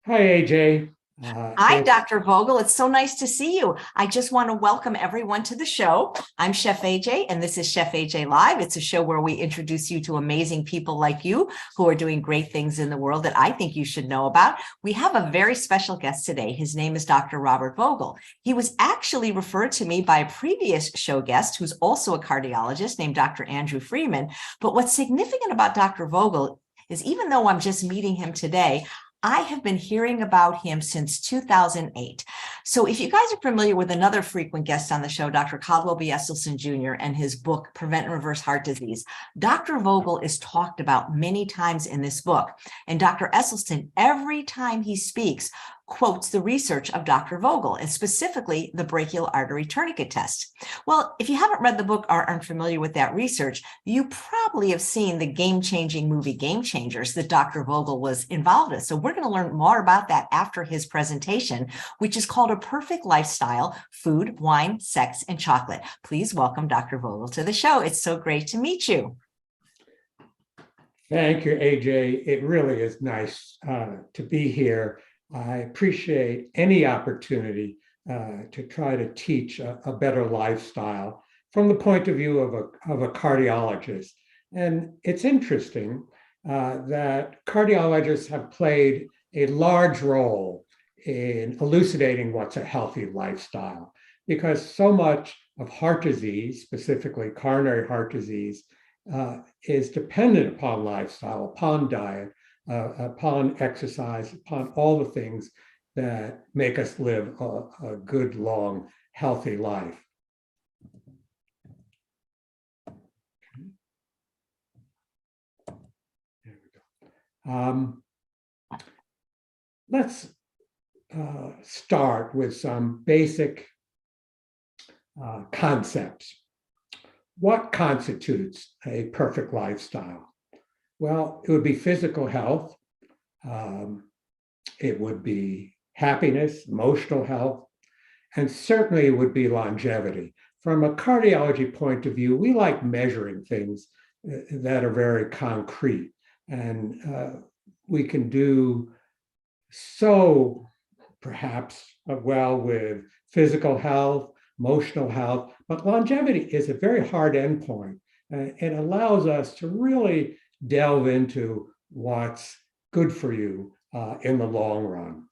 Hi, AJ. Hi, It's Dr. Vogel. It's so nice to see you. I just want to welcome everyone to the show. I'm Chef AJ, and this is Chef AJ Live. It's a show where we introduce you to amazing people like you who are doing great things in the world that I think you should know about. We have a very special guest today. His name is Dr. Robert Vogel. He was actually referred to me by a previous show guest who's also a cardiologist named Dr. Andrew Freeman. But what's significant about Dr. Vogel is even though I'm just meeting him today, I have been hearing about him since 2008. So if you guys are familiar with another frequent guest on the show, Dr. Caldwell B. Esselstyn Jr. and his book, Prevent and Reverse Heart Disease, Dr. Vogel is talked about many times in this book. And Dr. Esselstyn, every time he speaks, quotes the research of Dr. Vogel, and specifically the brachial artery tourniquet test. Well, if you haven't read the book or aren't familiar with that research, you probably have seen the game-changing movie Game Changers that Dr. Vogel was involved with. So we're going to learn more about that after his presentation, which is called A Perfect Lifestyle: Food, Wine, Sex, and Chocolate. Please welcome Dr. Vogel to the show. It's so great to meet you. Thank you, AJ. It really is nice to be here. I appreciate any opportunity to try to teach a better lifestyle from the point of view of a cardiologist. And it's interesting that cardiologists have played a large role in elucidating what's a healthy lifestyle, because so much of heart disease, specifically coronary heart disease, is dependent upon lifestyle, upon diet, upon exercise, upon all the things that make us live a good, long, healthy life. There we go. Let's start with some basic concepts. What constitutes a perfect lifestyle? Well, it would be physical health. It would be happiness, emotional health, and certainly it would be longevity. From a cardiology point of view, we like measuring things that are very concrete, and we can do so perhaps well with physical health, emotional health, but longevity is a very hard endpoint. It allows us to really delve into what's good for you in the long run.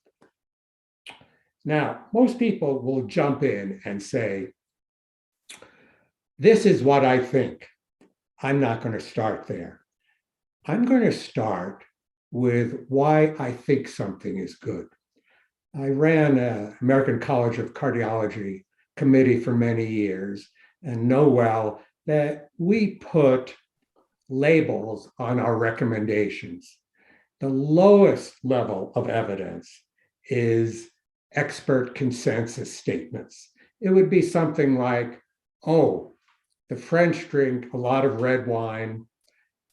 Now, most people will jump in and say, this is what I think. I'm not going to start there. I'm going to start with why I think something is good. I ran an American College of Cardiology committee for many years and know well that we put labels on our recommendations. The lowest level of evidence is expert consensus statements. It would be something like, oh, the French drink a lot of red wine.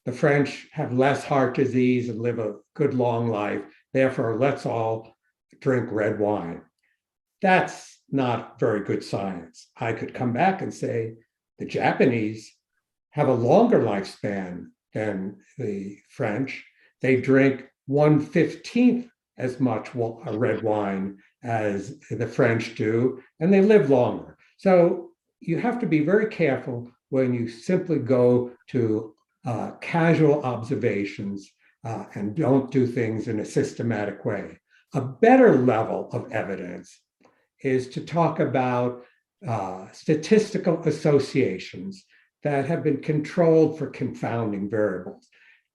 The French have less heart disease and live a good long life. Therefore, let's all drink red wine. That's not very good science. I could come back and say the Japanese have a longer lifespan than the French. They drink 1/15 as much red wine as the French do, and they live longer. So you have to be very careful when you simply go to casual observations and don't do things in a systematic way. A better level of evidence is to talk about statistical associations that have been controlled for confounding variables.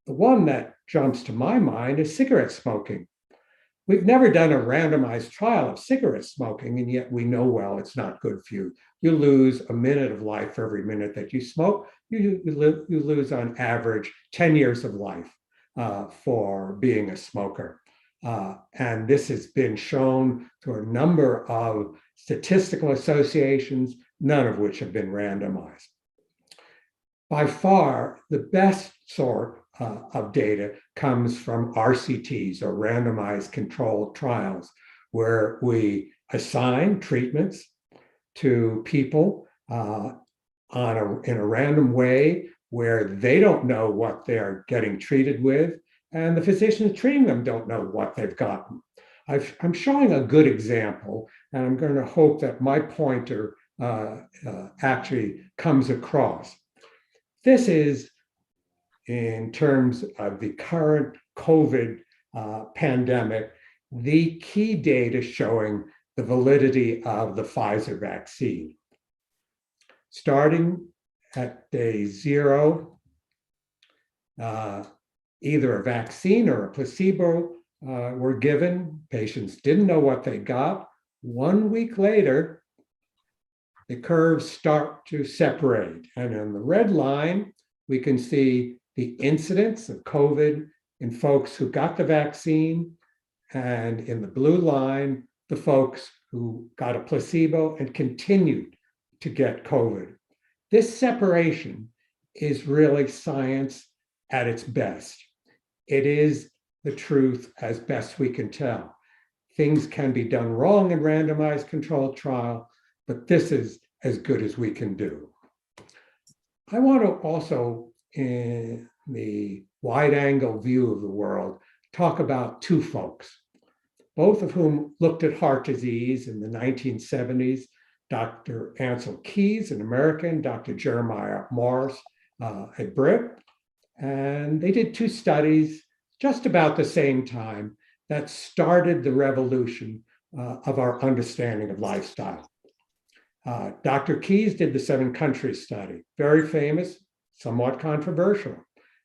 The one that jumps to my mind is cigarette smoking. We've never done a randomized trial of cigarette smoking, and yet we know well it's not good for you. You lose a minute of life for every minute that you smoke. You lose on average 10 years of life for being a smoker. And this has been shown through a number of statistical associations, none of which have been randomized. By far, the best sort of data comes from RCTs, or randomized controlled trials, where we assign treatments to people in a random way where they don't know what they're getting treated with, and the physicians treating them don't know what they've gotten. I'm showing a good example, and I'm going to hope that my pointer actually comes across. This is in terms of the current COVID pandemic, the key data showing the validity of the Pfizer vaccine. Starting at day 0, either a vaccine or a placebo were given. Patients didn't know what they got. 1 week later, the curves start to separate. And in the red line, we can see the incidence of COVID in folks who got the vaccine. And in the blue line, the folks who got a placebo and continued to get COVID. This separation is really science at its best. It is the truth as best we can tell. Things can be done wrong in randomized controlled trial, but this is as good as we can do. I want to also, in the wide angle view of the world, talk about 2 folks, both of whom looked at heart disease in the 1970s. Dr. Ansel Keys, an American, Dr. Jeremiah Morris, a Brit. And they did 2 studies just about the same time that started the revolution of our understanding of lifestyle. Dr. Keys did the 7 country study, very famous, somewhat controversial.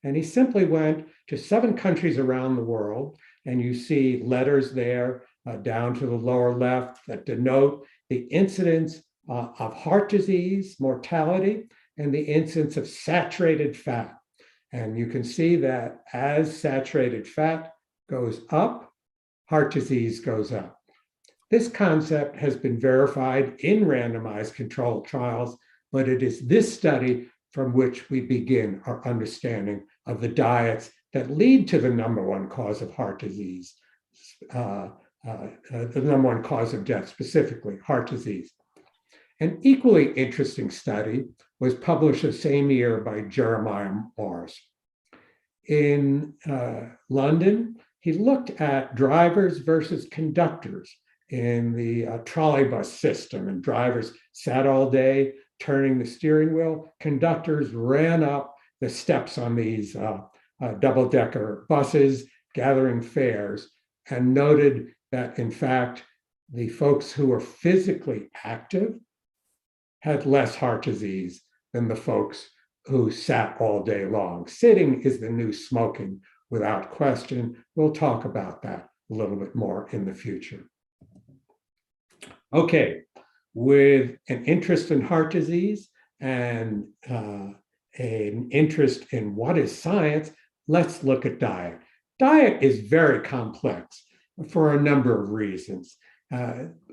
And he simply went to 7 countries around the world, and you see letters there down to the lower left that denote the incidence of heart disease, mortality, and the incidence of saturated fat. And you can see that as saturated fat goes up, heart disease goes up. This concept has been verified in randomized controlled trials, but it is this study from which we begin our understanding of the diets that lead to the #1 cause of heart disease, the #1 cause of death, specifically heart disease. An equally interesting study was published the same year by Jeremiah Morris. In London, he looked at drivers versus conductors in the trolleybus system, and drivers sat all day turning the steering wheel. Conductors ran up the steps on these double-decker buses, gathering fares, and noted that, in fact, the folks who were physically active had less heart disease than the folks who sat all day long. Sitting is the new smoking, without question. We'll talk about that a little bit more in the future. Okay, with an interest in heart disease and an interest in what is science, let's look at diet. Diet is very complex for a number of reasons.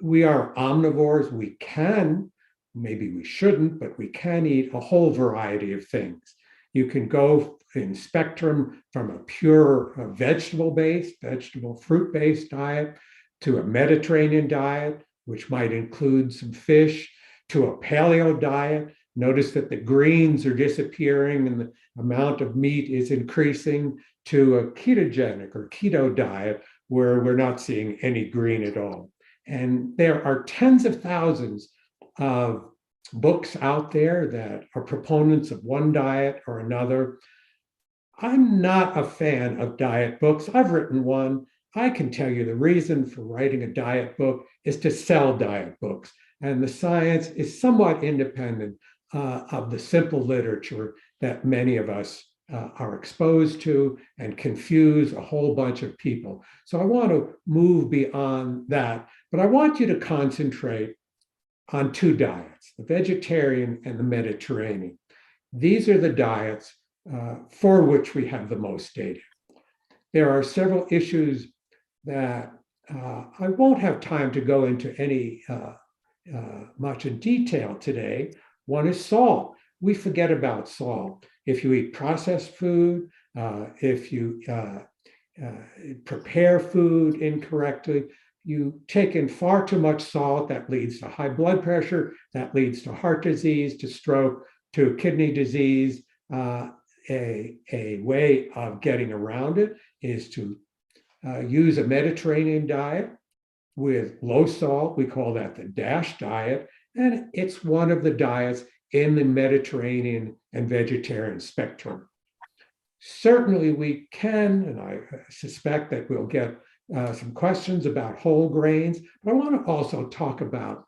We are omnivores. We can, maybe we shouldn't, but we can eat a whole variety of things. You can go in spectrum from a pure vegetable-based, vegetable fruit-based diet to a Mediterranean diet, which might include some fish, to a paleo diet. Notice that the greens are disappearing and the amount of meat is increasing, to a ketogenic or keto diet where we're not seeing any green at all. And there are tens of thousands of books out there that are proponents of one diet or another. I'm not a fan of diet books. I've written one. I can tell you the reason for writing a diet book is to sell diet books. And the science is somewhat independent of the simple literature that many of us are exposed to and confuse a whole bunch of people. So I want to move beyond that, but I want you to concentrate on 2 diets, the vegetarian and the Mediterranean. These are the diets for which we have the most data. There are several issues that I won't have time to go into any much in detail today. One is salt. We forget about salt. If you eat processed food, if you prepare food incorrectly, you take in far too much salt. That leads to high blood pressure, that leads to heart disease, to stroke, to kidney disease. A way of getting around it is to use a Mediterranean diet with low salt. We call that the DASH diet. And it's one of the diets in the Mediterranean and vegetarian spectrum. Certainly we can, and I suspect that we'll get some questions about whole grains, but I want to also talk about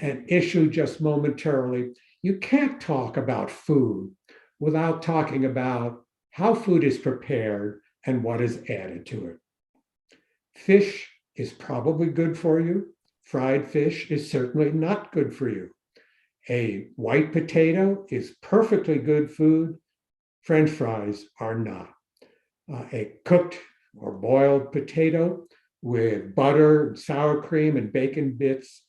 an issue just momentarily. You can't talk about food without talking about how food is prepared and what is added to it. Fish is probably good for you. Fried fish is certainly not good for you. A white potato is perfectly good food. French fries are not. A cooked or boiled potato with butter, sour cream, and bacon bits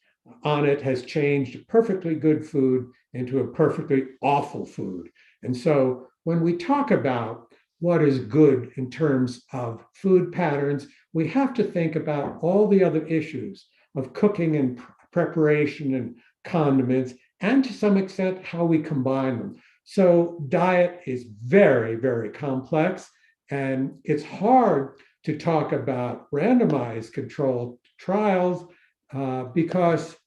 on it has changed perfectly good food into a perfectly awful food. And so when we talk about what is good in terms of food patterns, we have to think about all the other issues of cooking and preparation and condiments, and to some extent, how we combine them. So diet is very, very complex, and it's hard to talk about randomized controlled trials because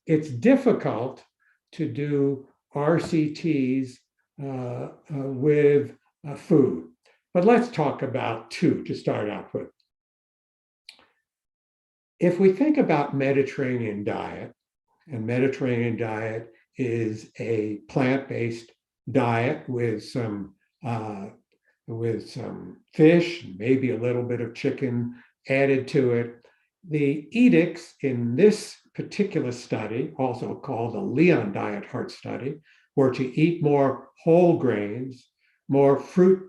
it's difficult to do RCTs with food. But let's talk about two to start out with. If we think about Mediterranean diet, and Mediterranean diet is a plant-based diet with some fish, maybe a little bit of chicken added to it. The edicts in this particular study, also called the Leon Diet Heart Study, were to eat more whole grains, more fruit,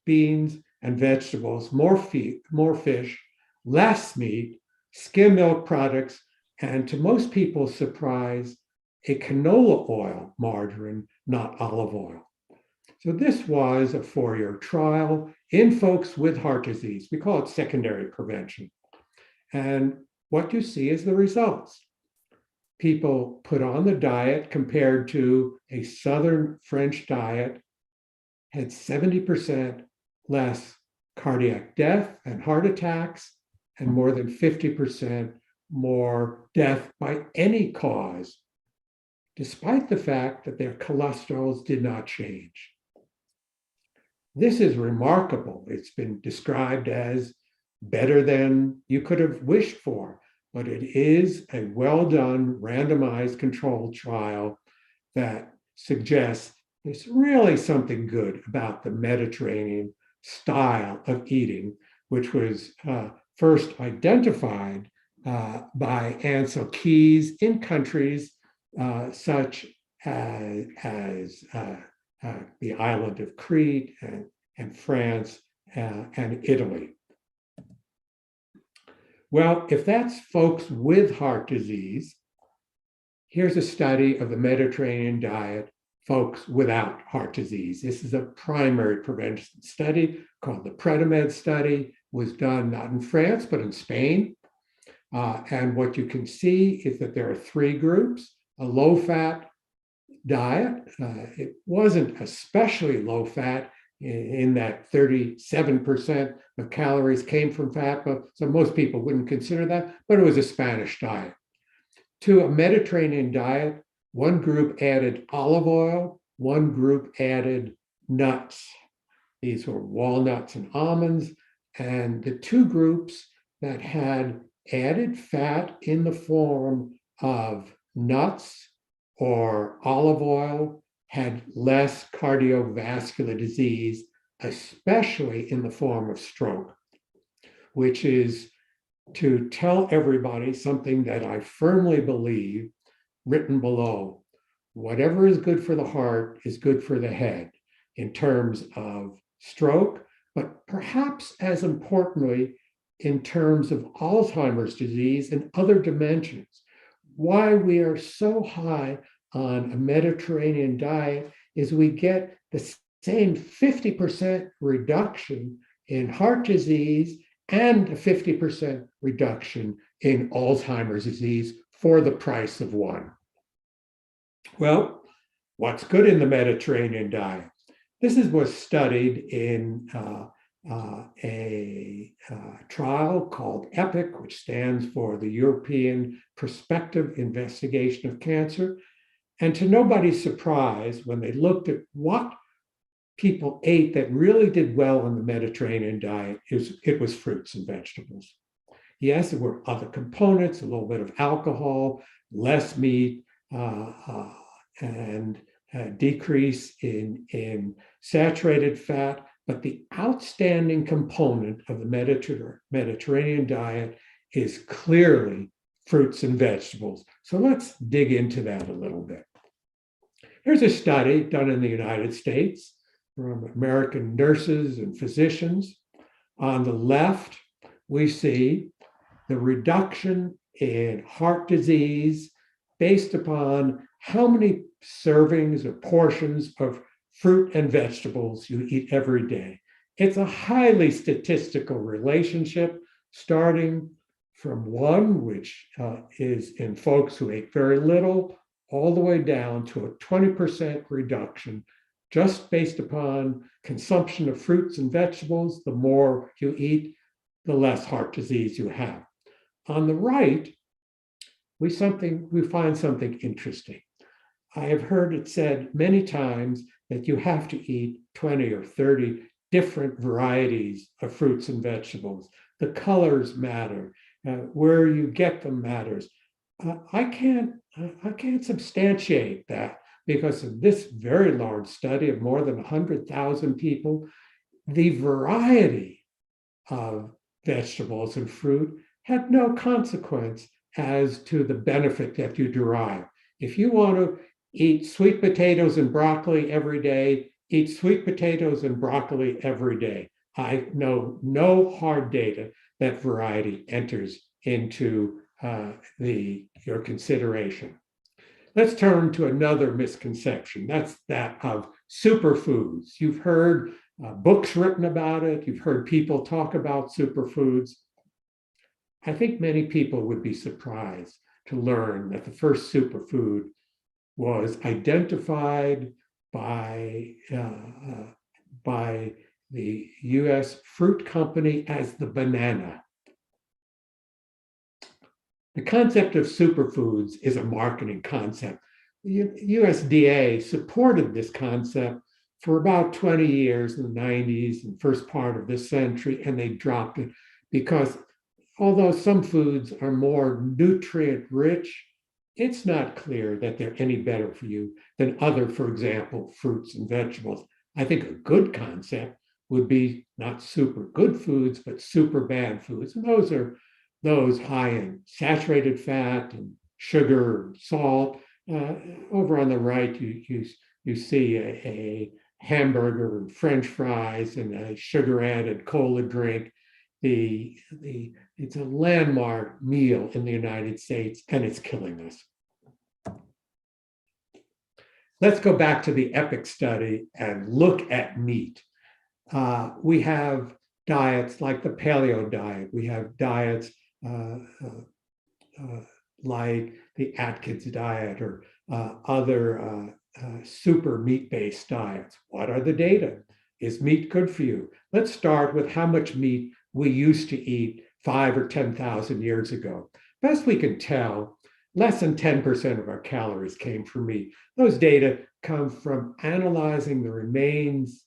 beans, and vegetables, more fish, less meat, skim milk products, and to most people's surprise, a canola oil margarine, not olive oil. So this was a 4-year trial in folks with heart disease. We call it secondary prevention. And what you see is the results. People put on the diet compared to a Southern French diet, had 70% less cardiac death and heart attacks, and more than 50% more death by any cause, despite the fact that their cholesterols did not change. This is remarkable. It's been described as better than you could have wished for, but it is a well-done randomized controlled trial that suggests there's really something good about the Mediterranean style of eating, which was first identified by Ansel Keys in countries such as the island of Crete and France and Italy. Well, if that's folks with heart disease, here's a study of the Mediterranean diet, folks without heart disease. This is a primary prevention study called the PREDIMED study. It was done not in France, but in Spain. And what you can see is that there are 3 groups: a low-fat diet. It wasn't especially low-fat in that 37% of calories came from fat, but so most people wouldn't consider that, but it was a Spanish diet. To a Mediterranean diet, one group added olive oil, one group added nuts. These were walnuts and almonds, and the 2 groups that had added fat in the form of nuts or olive oil had less cardiovascular disease, especially in the form of stroke, which is, to tell everybody something that I firmly believe, written below: whatever is good for the heart is good for the head in terms of stroke, but perhaps as importantly, in terms of Alzheimer's disease and other dimensions. Why we are so high on a Mediterranean diet is we get the same 50% reduction in heart disease and a 50% reduction in Alzheimer's disease for the price of one. Well, what's good in the Mediterranean diet? This was studied in a trial called EPIC, which stands for the European Prospective Investigation of Cancer. And to nobody's surprise, when they looked at what people ate that really did well in the Mediterranean diet, it was fruits and vegetables. Yes, there were other components, a little bit of alcohol, less meat, and decrease in saturated fat. But the outstanding component of the Mediterranean diet is clearly fruits and vegetables. So let's dig into that a little bit. Here's a study done in the United States from American nurses and physicians. On the left, we see the reduction in heart disease based upon how many servings or portions of fruit and vegetables you eat every day. It's a highly statistical relationship, starting from one, which is in folks who ate very little, all the way down to a 20% reduction just based upon consumption of fruits and vegetables. The more you eat, the less heart disease you have. On the right, we find something interesting. I have heard it said many times that you have to eat 20 or 30 different varieties of fruits and vegetables. The colors matter. Where you get them matters. I can't substantiate that because of this very large study of more than 100,000 people. The variety of vegetables and fruit had no consequence as to the benefit that you derive. If you want to eat sweet potatoes and broccoli every day, eat sweet potatoes and broccoli every day. I know no hard data that variety enters into your consideration. Let's turn to another misconception. That's that of superfoods. You've heard books written about it. You've heard people talk about superfoods. I think many people would be surprised to learn that the first superfood was identified by the US fruit company as the banana. The concept of superfoods is a marketing concept. The USDA supported this concept for about 20 years in the 90s and first part of this century, and they dropped it because although some foods are more nutrient rich, it's not clear that they're any better for you than other, for example, fruits and vegetables. I think a good concept would be not super good foods, but super bad foods. And those are those high in saturated fat and sugar and salt. Over on the right, you see a hamburger and French fries and a sugar-added cola drink. It's a landmark meal in the United States, and it's killing us. Let's go back to the EPIC study and look at meat. We have diets like the paleo diet. We have diets like the Atkins diet or other super meat-based diets. What are the data? Is meat good for you? Let's start with how much meat we used to eat 5,000 or 10,000 years ago. Best we can tell, less than 10% of our calories came from meat. Those data come from analyzing the remains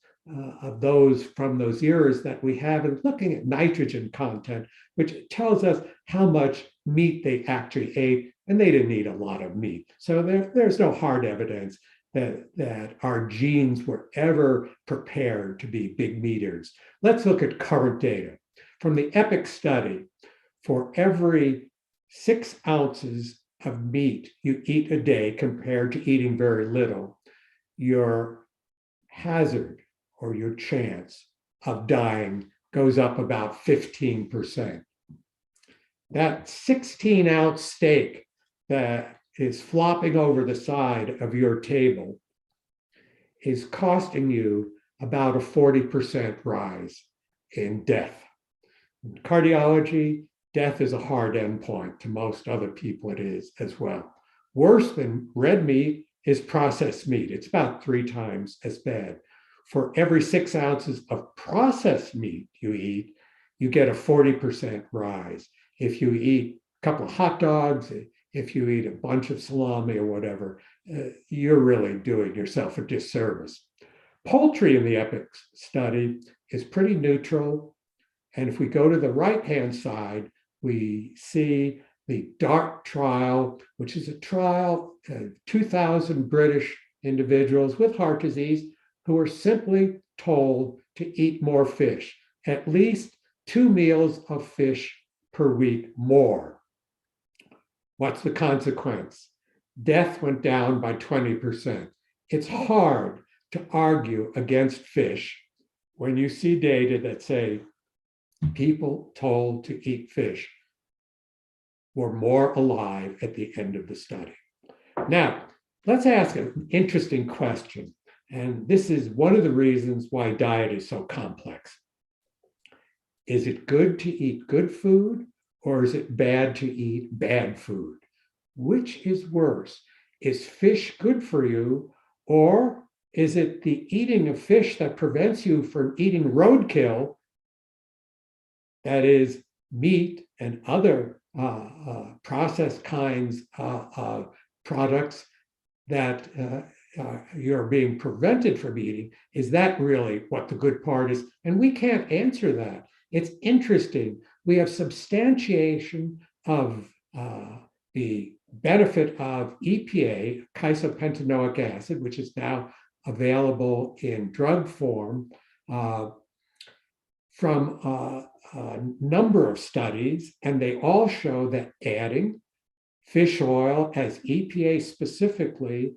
of those from those eras that we have and looking at nitrogen content, which tells us how much meat they actually ate, and they didn't eat a lot of meat. So there's no hard evidence that our genes were ever prepared to be big meat eaters. Let's look at current data. From the EPIC study, for every 6 ounces of meat you eat a day compared to eating very little, your hazard or your chance of dying goes up about 15%. That 16-ounce steak that is flopping over the side of your table is costing you about a 40% rise in death. In cardiology, death is a hard endpoint. To most other people, it is as well. Worse than red meat is processed meat. It's about 3 times as bad. For every 6 ounces of processed meat you eat, you get a 40% rise. If you eat a couple of hot dogs, if you eat a bunch of salami or whatever, you're really doing yourself a disservice. Poultry in the EPIC study is pretty neutral. And if we go to the right-hand side, we see the DART trial, which is a trial of 2,000 British individuals with heart disease who were simply told to eat more fish, at least 2 meals of fish per week more. What's the consequence? Death went down by 20%. It's hard to argue against fish when you see data that say people told to eat fish were more alive at the end of the study. Now, let's ask an interesting question. And this is one of the reasons why diet is so complex. Is it good to eat good food, or is it bad to eat bad food? Which is worse? Is fish good for you, or is it the eating of fish that prevents you from eating roadkill, that is meat and other processed kinds of products that you're being prevented from eating? Is that really what the good part is? And we can't answer that. It's interesting. We have substantiation of the benefit of EPA, eicosapentaenoic acid, which is now available in drug form, from a number of studies, and they all show that adding fish oil, as EPA specifically,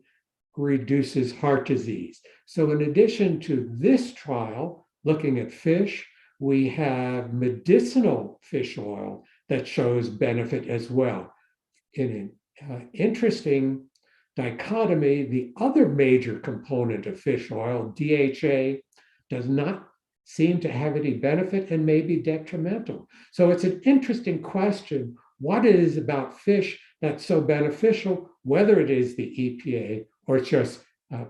reduces heart disease. So in addition to this trial looking at fish, we have medicinal fish oil that shows benefit as well. In an interesting dichotomy, the other major component of fish oil, DHA, does not seem to have any benefit and may be detrimental. So it's an interesting question, what it is about fish that's so beneficial, whether it is the EPA or it's just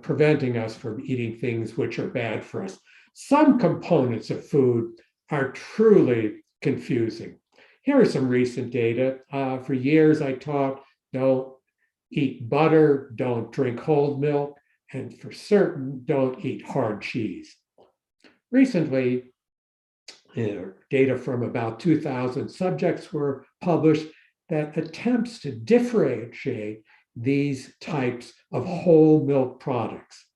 preventing us from eating things which are bad for us. Some components of food are truly confusing. Here are some recent data. For years, I taught don't eat butter, don't drink whole milk, and for certain, don't eat hard cheese. Recently, data from about 2,000 subjects were published that attempts to differentiate these types of whole milk products.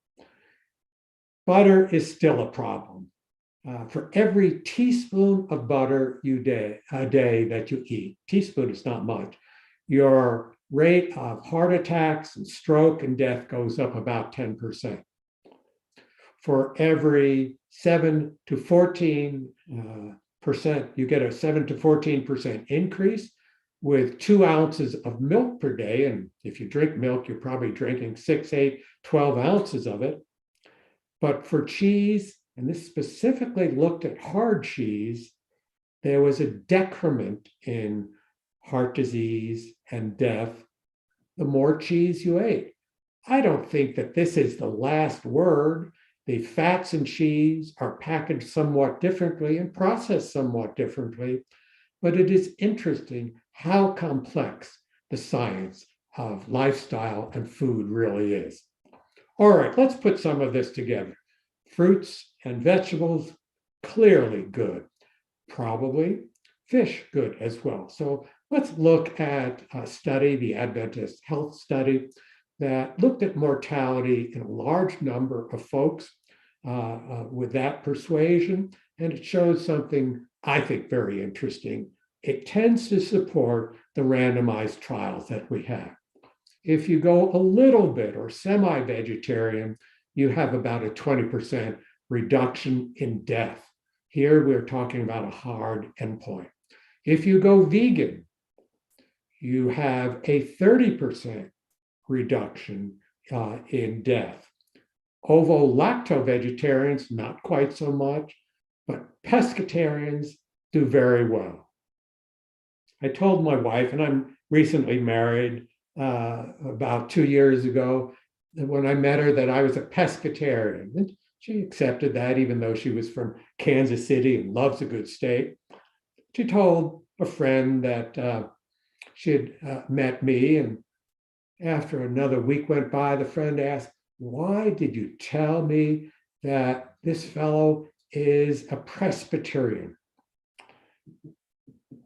Butter is still a problem. For every teaspoon of butter a day that you eat, teaspoon is not much, your rate of heart attacks and stroke and death goes up about 10%. For every 7 to 14%, you get a 7 to 14% increase with 2 ounces of milk per day. And if you drink milk, you're probably drinking 6, 8, 12 ounces of it. But for cheese, and this specifically looked at hard cheese, there was a decrement in heart disease and death the more cheese you ate. I don't think that this is the last word. The fats in cheese are packaged somewhat differently and processed somewhat differently, but it is interesting how complex the science of lifestyle and food really is. All right, let's put some of this together. Fruits and vegetables, clearly good. Probably fish, good as well. So let's look at a study, the Adventist Health Study, that looked at mortality in a large number of folks with that persuasion. And it shows something I think very interesting. It tends to support the randomized trials that we have. If you go a little bit or semi-vegetarian, you have about a 20% reduction in death. Here we're talking about a hard endpoint. If you go vegan, you have a 30% reduction in death. Ovo-lacto vegetarians, not quite so much, but pescatarians do very well. I told my wife, and I'm recently married about 2 years ago, that when I met her, that I was a pescatarian. And she accepted that, even though she was from Kansas City and loves a good steak. She told a friend that she had met me, and after another week went by, the friend asked, "Why did you tell me that this fellow is a Presbyterian?"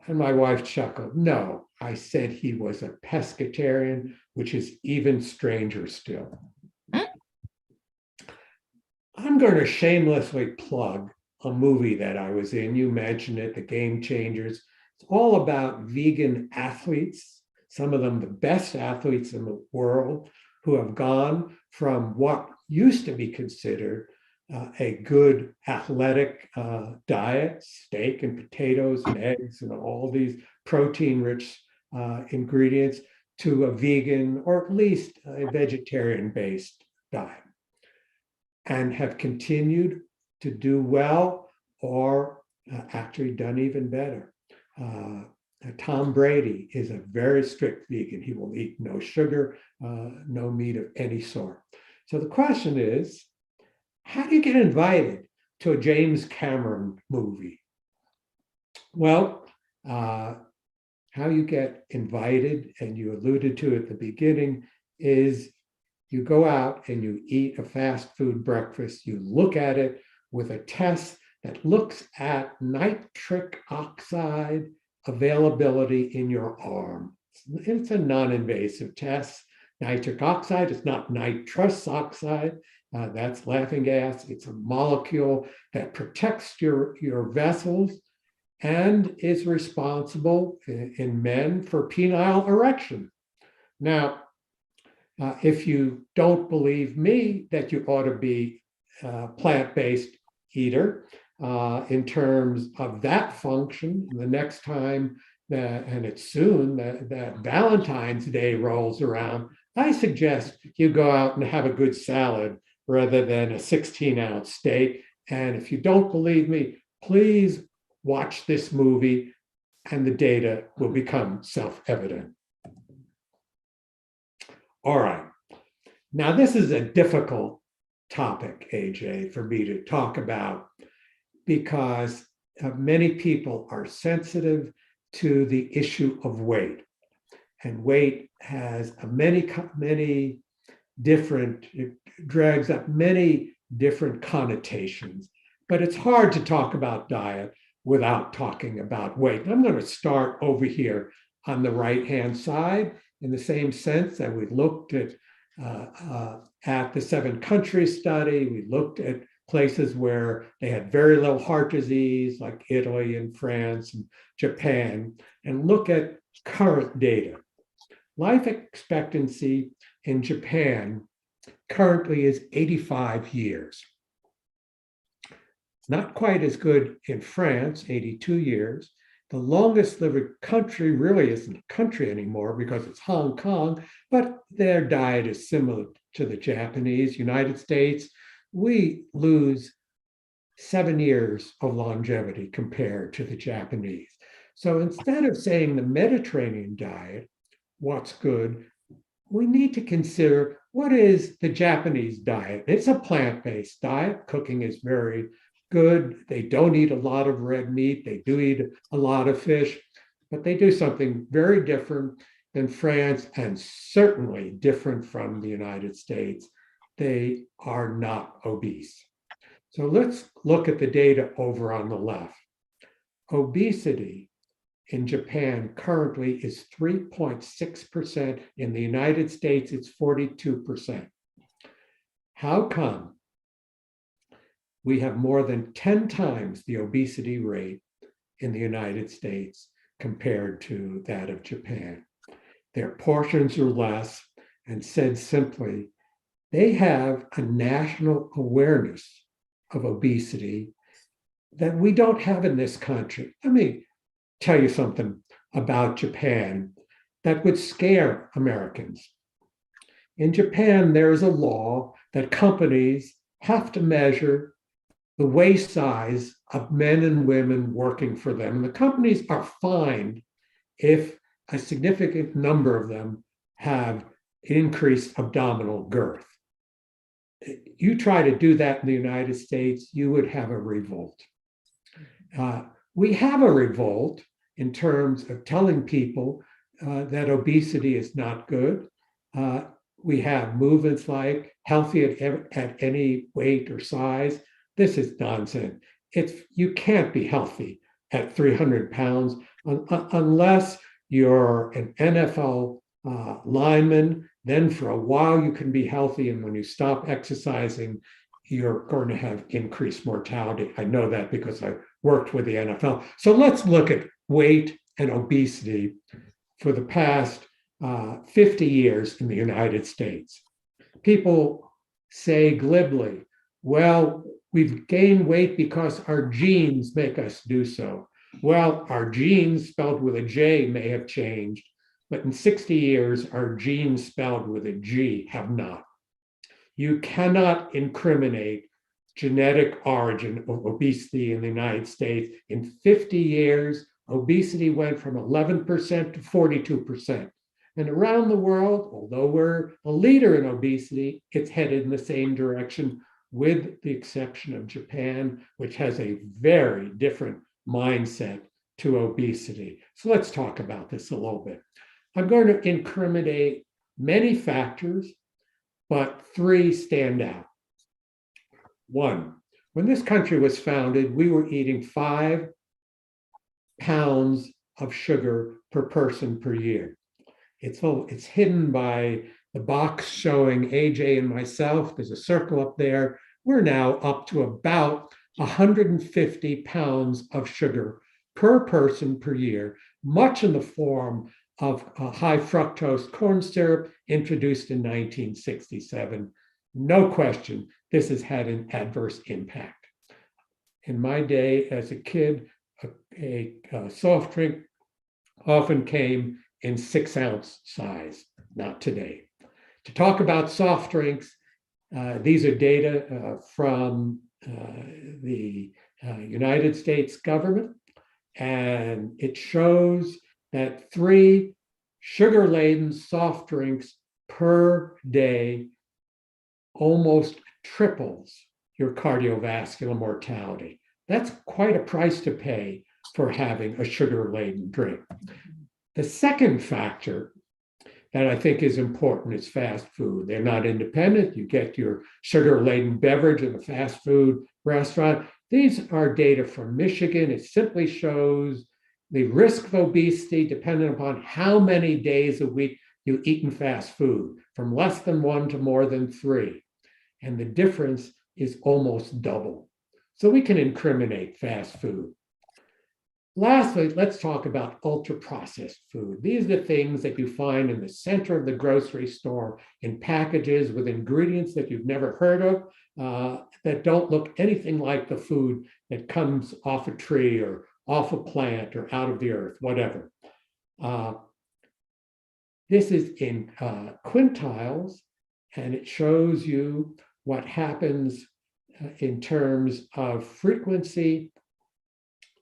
And my wife chuckled. "No, I said he was a pescatarian, which is even stranger still." I'm going to shamelessly plug a movie that I was in. You mentioned it, The Game Changers. It's all about vegan athletes, some of them the best athletes in the world, who have gone from what used to be considered a good athletic diet, steak and potatoes and eggs and all these protein-rich ingredients, to a vegan or at least a vegetarian-based diet, and have continued to do well or actually done even better. Tom Brady is a very strict vegan. He will eat no sugar, no meat of any sort. So the question is, how do you get invited to a James Cameron movie? Well, how you get invited, and you alluded to at the beginning, is you go out and you eat a fast food breakfast. You look at it with a test that looks at nitric oxide availability in your arm. It's a non-invasive test. Nitric oxide is not nitrous oxide. That's laughing gas. It's a molecule that protects your vessels and is responsible in men for penile erection. Now, if you don't believe me that you ought to be a plant-based eater in terms of that function, the next time and it's soon, that Valentine's Day rolls around, I suggest you go out and have a good salad rather than a 16-ounce steak. And if you don't believe me, please watch this movie and the data will become self-evident. All right. Now, this is a difficult topic, AJ, for me to talk about because many people are sensitive to the issue of weight. And weight has many different, drags up many different connotations. But it's hard to talk about diet without talking about weight. And I'm going to start over here on the right-hand side, in the same sense that we looked at the 7-country study. We looked at places where they had very low heart disease, like Italy and France and Japan, and look at current data. Life expectancy in Japan currently is 85 years. It's not quite as good in France, 82 years. The longest living country really isn't a country anymore because it's Hong Kong, but their diet is similar to the Japanese. United States, we lose 7 years of longevity compared to the Japanese. So instead of saying the Mediterranean diet, what's good, we need to consider what is the Japanese diet. It's a plant-based diet. Cooking is very good. They don't eat a lot of red meat. They do eat a lot of fish, but they do something very different than France and certainly different from the United States. They are not obese. So let's look at the data over on the left. Obesity in Japan currently is 3.6%. In the United States, it's 42%. How come we have more than 10 times the obesity rate in the United States compared to that of Japan? Their portions are less, and said simply, they have a national awareness of obesity that we don't have in this country. Let me tell you something about Japan that would scare Americans. In Japan, there is a law that companies have to measure the waist size of men and women working for them. And the companies are fined if a significant number of them have increased abdominal girth. You try to do that in the United States, you would have a revolt. We have a revolt in terms of telling people that obesity is not good. We have movements like healthy at any weight or size. This is nonsense. You can't be healthy at 300 pounds unless you're an NFL lineman. Then for a while you can be healthy, and when you stop exercising, you're going to have increased mortality. I know that because I worked with the NFL. So let's look at weight and obesity for the past 50 years in the United States. People say glibly, well, we've gained weight because our genes make us do so. Well, our genes spelled with a J may have changed, but in 60 years, our genes spelled with a G have not. You cannot incriminate genetic origin of obesity in the United States. In 50 years, obesity went from 11% to 42%. And around the world, although we're a leader in obesity, it's headed in the same direction, with the exception of Japan, which has a very different mindset to obesity. So let's talk about this a little bit. I'm going to incriminate many factors, but three stand out. One, when this country was founded, we were eating 5 pounds of sugar per person per year. It's hidden by the box showing AJ and myself. There's a circle up there. We're now up to about 150 pounds of sugar per person per year, much in the form of high fructose corn syrup introduced in 1967. No question, this has had an adverse impact. In my day as a kid, a soft drink often came in 6-ounce size, not today. To talk about soft drinks, these are data from the United States government, and it shows that 3 sugar-laden soft drinks per day almost triples your cardiovascular mortality. That's quite a price to pay for having a sugar-laden drink. The second factor that I think is important is fast food. They're not independent. You get your sugar-laden beverage in a fast food restaurant. These are data from Michigan. It simply shows the risk of obesity dependent upon how many days a week you eat in fast food, from less than 1 to more than 3. And the difference is almost double. So we can incriminate fast food. Lastly, let's talk about ultra-processed food. These are the things that you find in the center of the grocery store in packages with ingredients that you've never heard of, that don't look anything like the food that comes off a tree or off a plant or out of the earth, whatever. This is in quintiles, and it shows you what happens in terms of frequency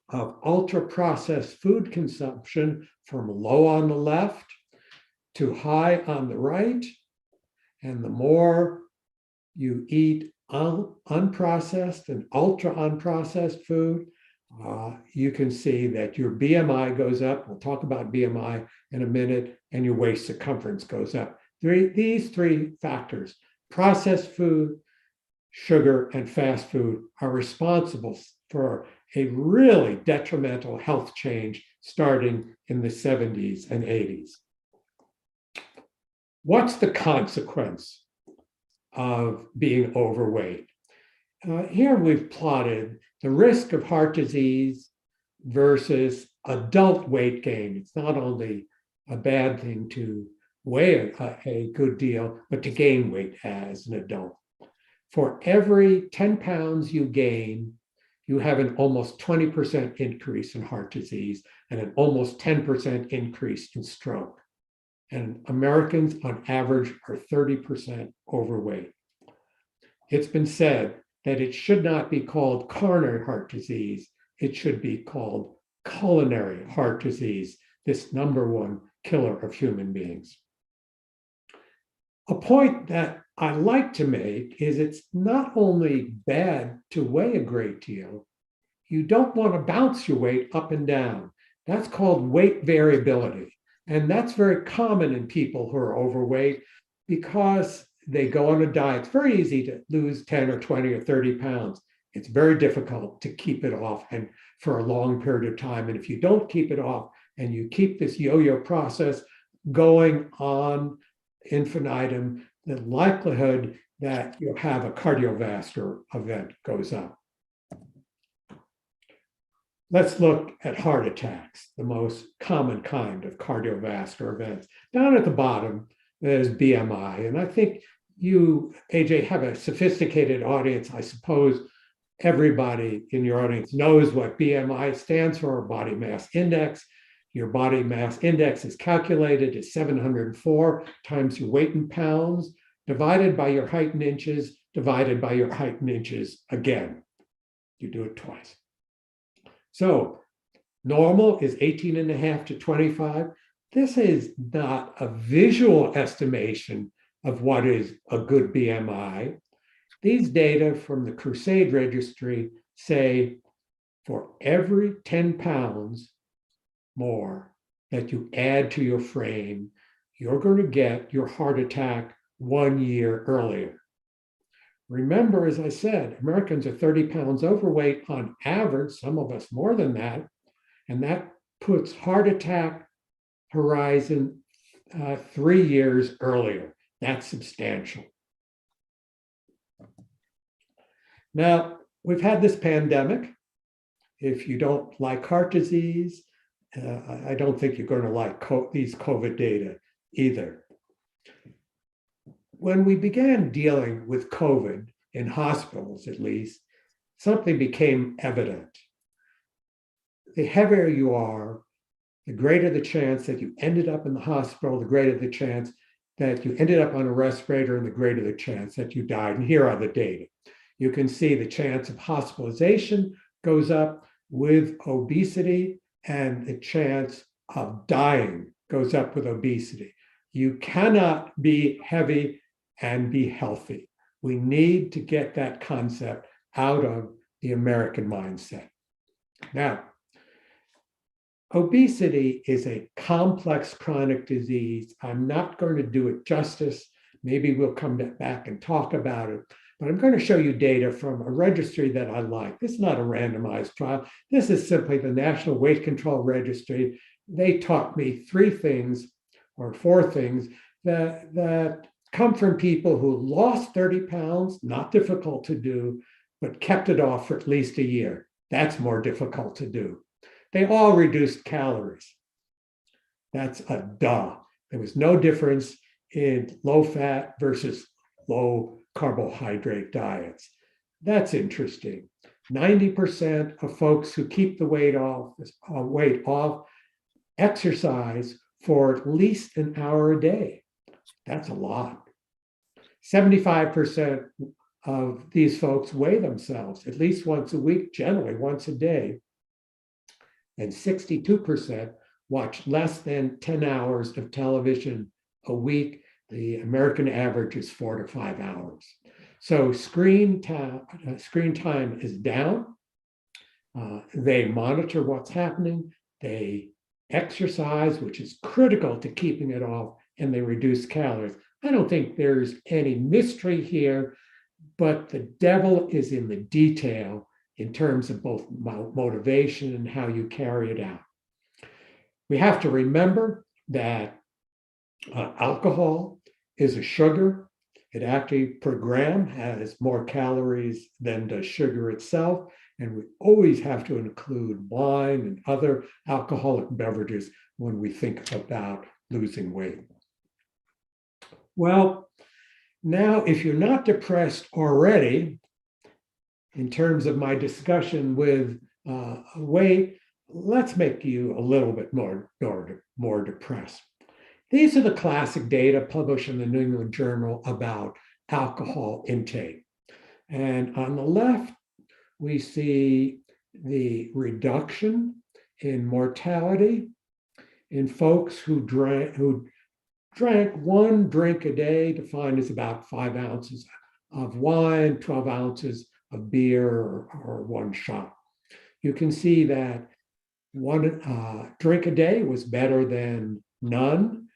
of ultra-processed food consumption from low on the left to high on the right. And the more you eat unprocessed and ultra-unprocessed food, you can see that your BMI goes up. We'll talk about BMI in a minute, and your waist circumference goes up. These 3 factors, processed food, sugar, and fast food, are responsible for a really detrimental health change starting in the 70s and 80s. What's the consequence of being overweight? Here we've plotted the risk of heart disease versus adult weight gain. It's not only a bad thing to weigh a good deal, but to gain weight as an adult. For every 10 pounds you gain, you have an almost 20% increase in heart disease and an almost 10% increase in stroke. And Americans on average are 30% overweight. It's been said that it should not be called coronary heart disease. It should be called culinary heart disease. this number one killer of human beings. A point that I like to make is it's not only bad to weigh a great deal, you don't want to bounce your weight up and down. That's called weight variability. And that's very common in people who are overweight because they go on a diet. It's very easy to lose 10 or 20 or 30 pounds. It's very difficult to keep it off and for a long period of time. And if you don't keep it off and you keep this yo-yo process going on infinitum, the likelihood that you'll have a cardiovascular event goes up. Let's look at heart attacks, the most common kind of cardiovascular events. Down at the bottom, there's BMI. And I think you, AJ, have a sophisticated audience. I suppose everybody in your audience knows what BMI stands for, body mass index. Your body mass index is calculated as 704 times your weight in pounds, divided by your height in inches, divided by your height in inches again. You do it twice. So normal is 18.5 to 25. This is not a visual estimation of what is a good BMI. These data from the Crusade registry say for every 10 pounds more that you add to your frame, you're going to get your heart attack 1 year earlier. Remember, as I said, Americans are 30 pounds overweight on average, some of us more than that, and that puts heart attack horizon 3 years earlier. That's substantial. Now, we've had this pandemic. If you don't like heart disease, I don't think you're going to like these COVID data either. When we began dealing with COVID in hospitals, at least, something became evident. The heavier you are, the greater the chance that you ended up in the hospital, the greater the chance that you ended up on a respirator, and the greater the chance that you died. And here are the data. You can see the chance of hospitalization goes up with obesity, and the chance of dying goes up with obesity. You cannot be heavy and be healthy. We need to get that concept out of the American mindset. Now, obesity is a complex chronic disease. I'm not going to do it justice. Maybe we'll come back and talk about it. But I'm going to show you data from a registry that I like. This is not a randomized trial. This is simply the National Weight Control Registry. They taught me 3 things or 4 things that come from people who lost 30 pounds, not difficult to do, but kept it off for at least a year. That's more difficult to do. They all reduced calories. That's a duh. There was no difference in low fat versus low carbohydrate diets. That's interesting. 90% of folks who keep the weight off exercise for at least an hour a day. That's a lot. 75% of these folks weigh themselves at least once a week, generally once a day. And 62% watch less than 10 hours of television a week. The American average is 4 to 5 hours. So screen time is down. They monitor what's happening. They exercise, which is critical to keeping it off, and they reduce calories. I don't think there's any mystery here, but the devil is in the detail in terms of both motivation and how you carry it out. We have to remember that alcohol is a sugar. It actually per gram has more calories than does sugar itself. And we always have to include wine and other alcoholic beverages when we think about losing weight. Well, now if you're not depressed already, in terms of my discussion with weight, let's make you a little bit more depressed. These are the classic data published in the New England Journal about alcohol intake. And on the left, we see the reduction in mortality. in folks who drank one drink a day, defined as about 5 ounces of wine, 12 ounces of beer, or one shot. You can see that one drink a day was better than none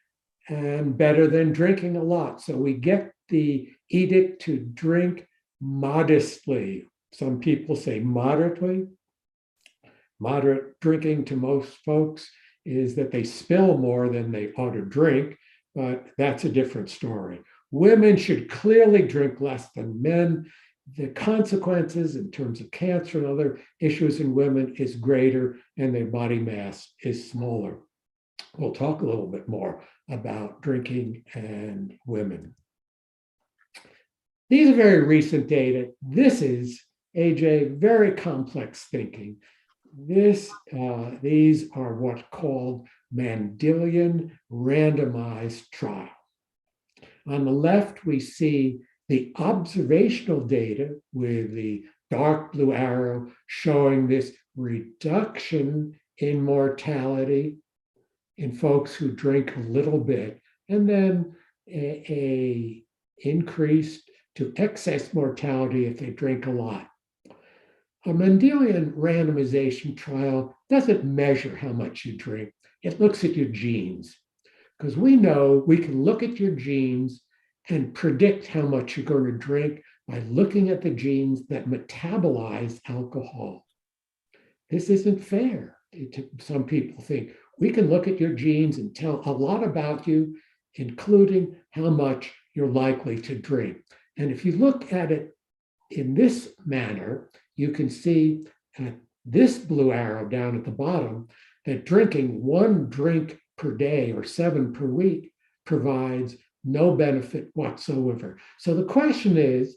and better than drinking a lot. So we get the edict to drink modestly. Some people say moderately. Moderate drinking to most folks is that they spill more than they ought to drink, but that's a different story. Women should clearly drink less than men. The consequences in terms of cancer and other issues in women is greater, and their body mass is smaller. We'll talk a little bit more about drinking and women. These are very recent data. This is, AJ, very complex thinking. These are what's called Mendelian randomized trial. On the left, we see the observational data with the dark blue arrow showing this reduction in mortality in folks who drink a little bit, and then a increase to excess mortality if they drink a lot. A Mendelian randomization trial doesn't measure how much you drink. It looks at your genes, because we know we can look at your genes and predict how much you're going to drink by looking at the genes that metabolize alcohol. This isn't fair. Some people think we can look at your genes and tell a lot about you, including how much you're likely to drink. And if you look at it in this manner, you can see at this blue arrow down at the bottom that drinking one drink per day or 7 per week provides no benefit whatsoever. So the question is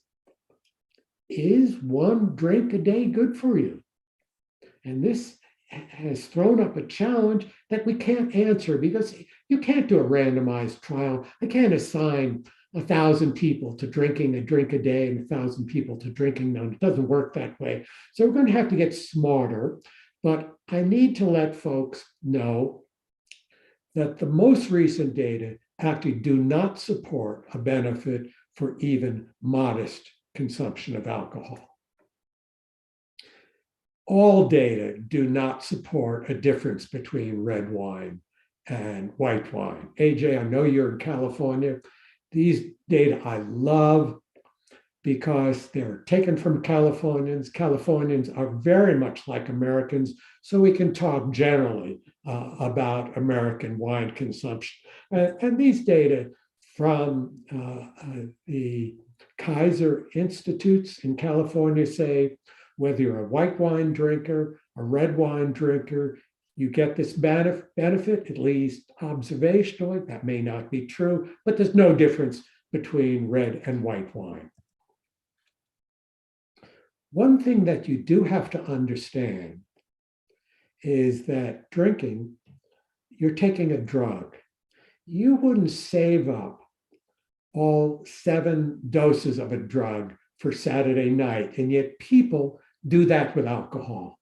one drink a day good for you? And this has thrown up a challenge that we can't answer, because you can't do a randomized trial. I can't assign 1,000 people to drinking a drink a day and 1,000 people to drinking none. It doesn't work that way. So we're going to have to get smarter. But I need to let folks know that the most recent data actually do not support a benefit for even modest consumption of alcohol. All data do not support a difference between red wine and white wine. AJ, I know you're in California. These data I love because they're taken from Californians. Californians are very much like Americans, so we can talk generally about American wine consumption. And these data from the Kaiser Institutes in California say, whether you're a white wine drinker, a red wine drinker, you get this benefit, at least observationally. That may not be true, but there's no difference between red and white wine. One thing that you do have to understand is that drinking, you're taking a drug. You wouldn't save up all 7 doses of a drug for Saturday night, and yet people do that with alcohol.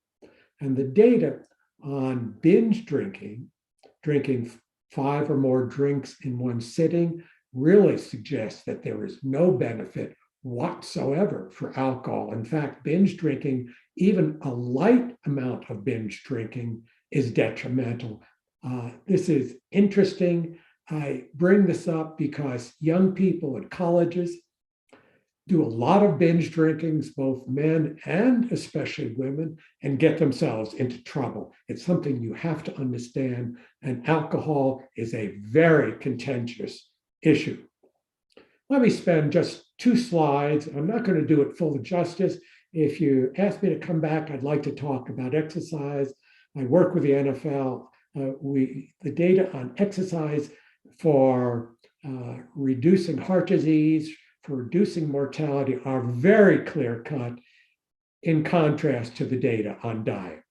And the data on binge drinking 5 or more drinks in one sitting, really suggests that there is no benefit whatsoever for alcohol. In fact, binge drinking, even a light amount of binge drinking, is detrimental. This is interesting. I bring this up because young people at colleges do a lot of binge drinkings, both men and especially women, and get themselves into trouble. It's something you have to understand, and alcohol is a very contentious issue. Let me spend just 2 slides. I'm not going to do it full justice. If you ask me to come back, I'd like to talk about exercise. I work with the NFL. The data on exercise for reducing heart disease, for reducing mortality, are very clear-cut in contrast to the data on diet.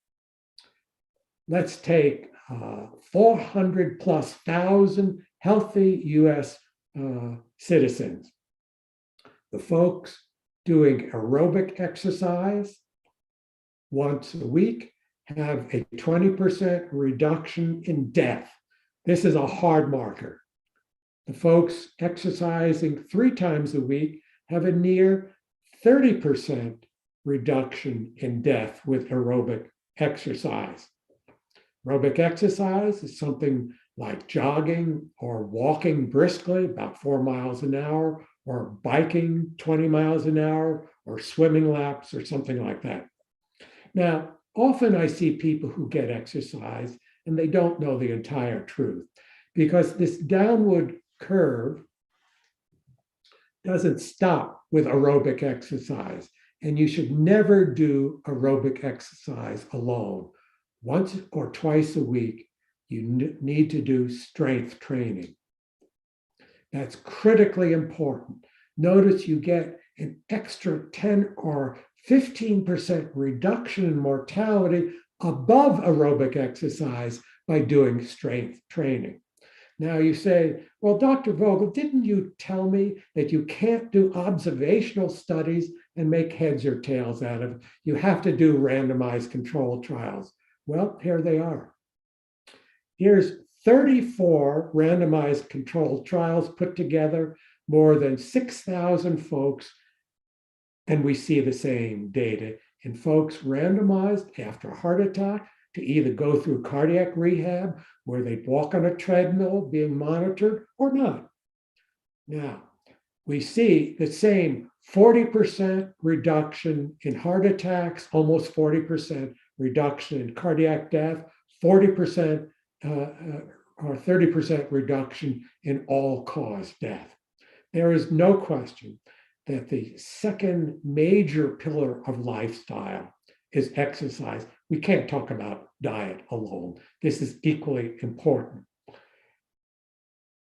Let's take 400,000+ healthy US citizens. The folks doing aerobic exercise once a week have a 20% reduction in death This is a hard marker. The folks exercising 3 times a week have a near 30% reduction in death with aerobic exercise. Aerobic exercise is something like jogging or walking briskly about 4 miles an hour, or biking 20 miles an hour, or swimming laps or something like that. Now, often I see people who get exercise and they don't know the entire truth, because this downward curve doesn't stop with aerobic exercise. And you should never do aerobic exercise alone. Once or twice a week, you need to do strength training. That's critically important. Notice you get an extra 10 or 15% reduction in mortality above aerobic exercise by doing strength training. Now you say, well, Dr. Vogel, didn't you tell me that you can't do observational studies and make heads or tails out of it? You have to do randomized controlled trials. Well, here they are. Here's 34 randomized controlled trials put together, more than 6,000 folks, and we see the same data in folks randomized after a heart attack to either go through cardiac rehab, where they'd walk on a treadmill being monitored, or not. Now, we see the same 40% reduction in heart attacks, almost 40% reduction in cardiac death, 40% or 30% reduction in all-cause death. There is no question that the second major pillar of lifestyle is exercise. We can't talk about diet alone. This is equally important.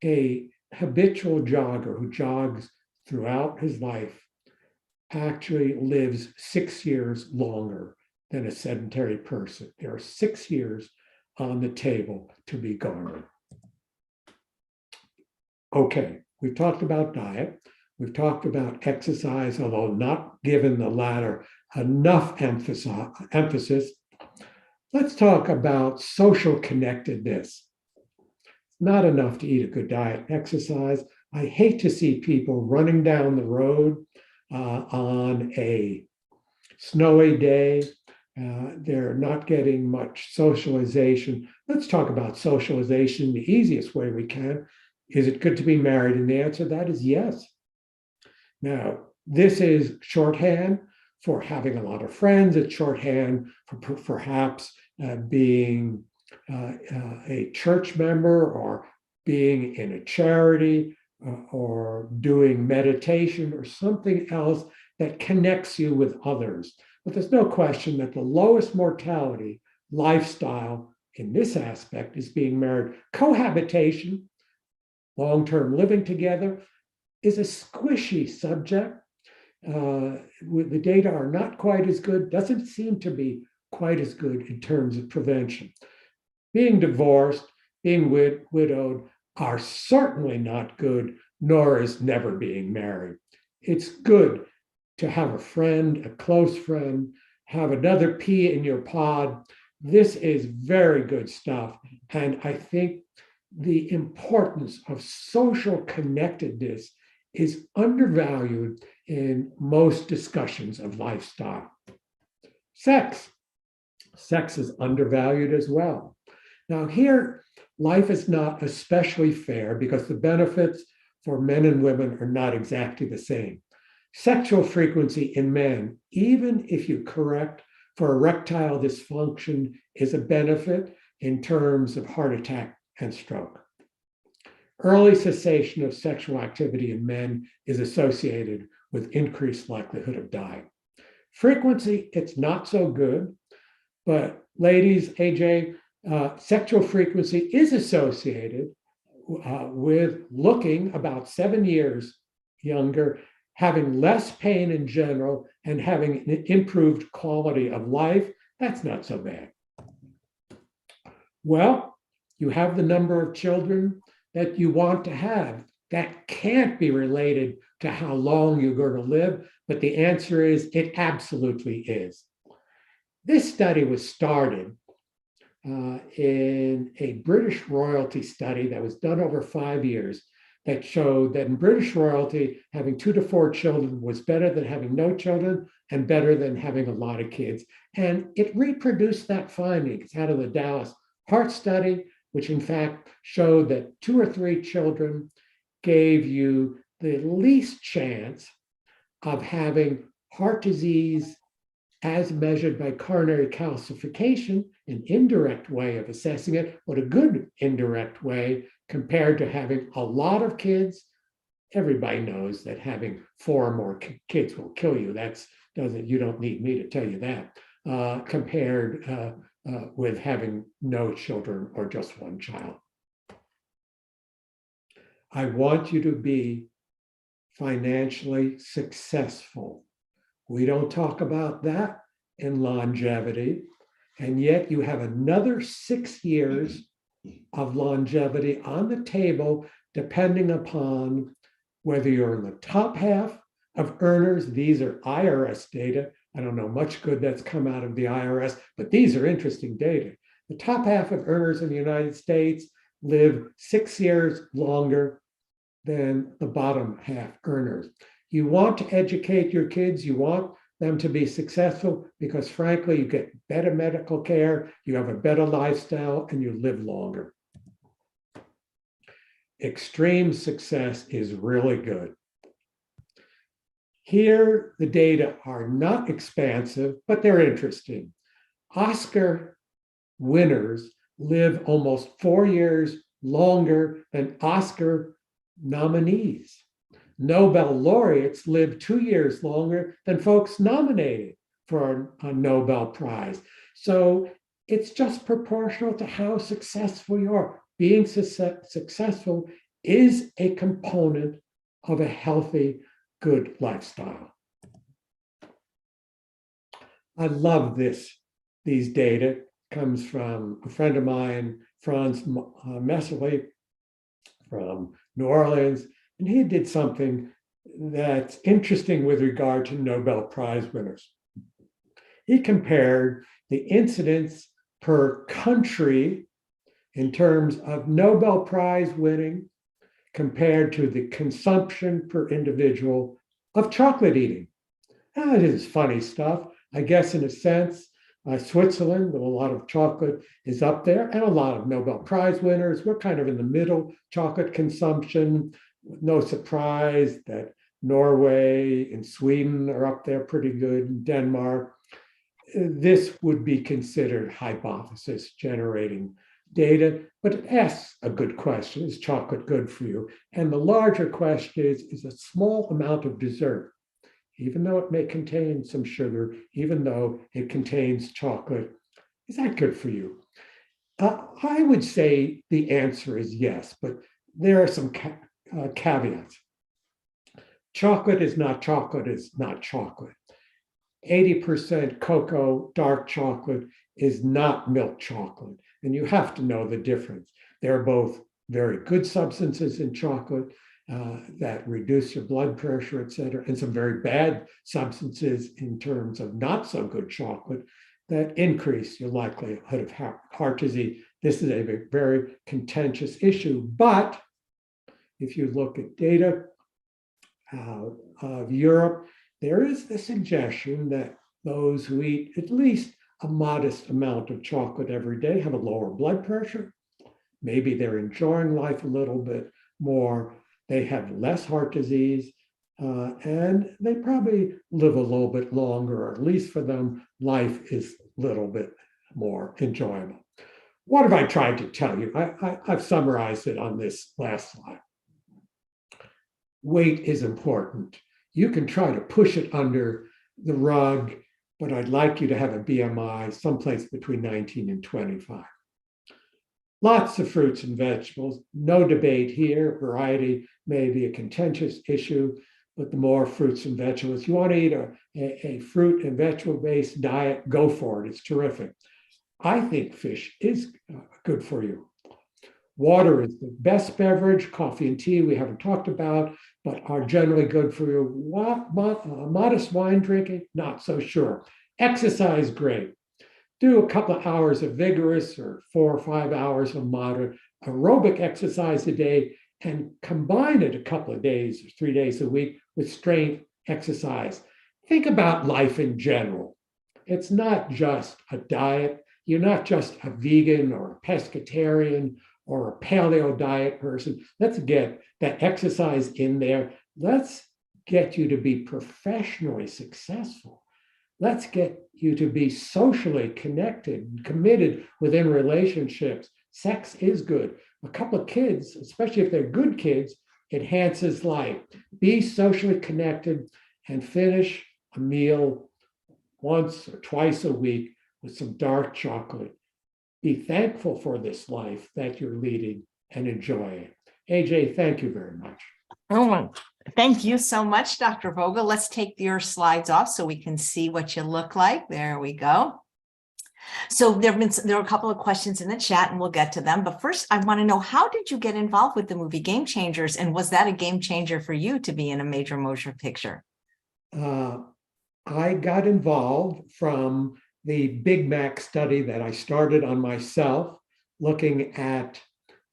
A habitual jogger who jogs throughout his life actually lives 6 years longer than a sedentary person. There are 6 years on the table to be garnered. Okay, we've talked about diet. We've talked about exercise, although not given the latter enough emphasis. Let's talk about social connectedness. Not enough to eat a good diet and exercise. I hate to see people running down the road on a snowy day. They're not getting much socialization. Let's talk about socialization the easiest way we can. Is it good to be married? And the answer to that is yes. Now, this is shorthand for having a lot of friends. It's shorthand for perhaps being a church member, or being in a charity, or doing meditation or something else that connects you with others. But there's no question that the lowest mortality lifestyle in this aspect is being married. Cohabitation, long-term living together, is a squishy subject. The data are not quite as good, doesn't seem to be quite as good in terms of prevention. Being divorced, being widowed are certainly not good, nor is never being married. It's good to have a friend, a close friend, have another pea in your pod. This is very good stuff. And I think the importance of social connectedness is undervalued in most discussions of lifestyle. Sex is undervalued as well. Now here, life is not especially fair because the benefits for men and women are not exactly the same. Sexual frequency in men, even if you correct for erectile dysfunction, is a benefit in terms of heart attack and stroke. Early cessation of sexual activity in men is associated with increased likelihood of dying. Frequency, it's not so good, but ladies, AJ, sexual frequency is associated with looking about 7 years younger, having less pain in general, and having an improved quality of life. That's not so bad. Well, you have the number of children that you want to have. That can't be related to how long you're going to live, but the answer is it absolutely is. This study was started in a British royalty study that was done over 5 years that showed that in British royalty, having 2 to 4 children was better than having no children and better than having a lot of kids. And it reproduced that finding. It's out of the Dallas Heart Study, which in fact showed that 2 or 3 children gave you the least chance of having heart disease as measured by coronary calcification, an indirect way of assessing it, but a good indirect way compared to having a lot of kids. Everybody knows that having 4 or more kids will kill you. You don't need me to tell you that, compared with having no children or just 1 child. I want you to be financially successful. We don't talk about that in longevity, and yet you have another 6 years of longevity on the table, depending upon whether you're in the top half of earners. These are IRS data. I don't know much good that's come out of the IRS, but these are interesting data. The top half of earners in the United States live 6 years longer than the bottom half earners. You want to educate your kids, you want them to be successful because frankly, you get better medical care, you have a better lifestyle, and you live longer. Extreme success is really good. Here, the data are not expansive, but they're interesting. Oscar winners live almost 4 years longer than Oscar nominees. Nobel laureates live 2 years longer than folks nominated for a Nobel Prize. So it's just proportional to how successful you are. Being successful is a component of a healthy, good lifestyle. I love these data. Comes from a friend of mine, Franz Messerly from New Orleans, and he did something that's interesting with regard to Nobel Prize winners. He compared the incidence per country in terms of Nobel Prize winning compared to the consumption per individual of chocolate eating. Now, it is funny stuff. I guess in a sense, Switzerland, with a lot of chocolate, is up there, and a lot of Nobel Prize winners. We're kind of in the middle, chocolate consumption. No surprise that Norway and Sweden are up there pretty good, and Denmark. This would be considered hypothesis generating data, but it asks a good question. Is chocolate good for you? And the larger question is a small amount of dessert, even though it may contain some sugar, even though it contains chocolate, is that good for you? I would say the answer is yes, but there are some caveats. Chocolate is not chocolate is not chocolate. 80% cocoa dark chocolate is not milk chocolate, and you have to know the difference. They're both very good substances in chocolate that reduce your blood pressure, et cetera, and some very bad substances in terms of not so good chocolate that increase your likelihood of heart disease. This is a very contentious issue, but if you look at data of Europe, there is the suggestion that those who eat at least a modest amount of chocolate every day have a lower blood pressure. Maybe they're enjoying life a little bit more. They have less heart disease, and they probably live a little bit longer, or at least for them, life is a little bit more enjoyable. What have I tried to tell you? I've summarized it on this last slide. Weight is important. You can try to push it under the rug, but I'd like you to have a BMI someplace between 19 and 25. Lots of fruits and vegetables, no debate here. Variety may be a contentious issue, but the more fruits and vegetables, you want to eat a fruit and vegetable-based diet, go for it. It's terrific. I think fish is good for you. Water is the best beverage. Coffee and tea we haven't talked about, but are generally good for you. Modest wine drinking, not so sure. Exercise, great. do a couple of hours of vigorous or 4 or 5 hours of moderate aerobic exercise a day, and combine it a couple of days or 3 days a week with strength exercise. Think about life in general. It's not just a diet. You're not just a vegan or a pescatarian or a paleo diet person. Let's get that exercise in there. Let's get you to be professionally successful. Let's get you to be socially connected and committed within relationships. Sex is good. A couple of kids, especially if they're good kids, enhances life. Be socially connected and finish a meal once or twice a week with some dark chocolate. Be thankful for this life that you're leading and enjoy it. AJ, thank you very much. Oh, thank you so much, Dr. Vogel. Let's take your slides off so we can see what you look like. There we go. So there are a couple of questions in the chat, and we'll get to them. But first, I want to know, how did you get involved with the movie Game Changers? And was that a game changer for you to be in a major motion picture? I got involved from the Big Mac study that I started on myself, looking at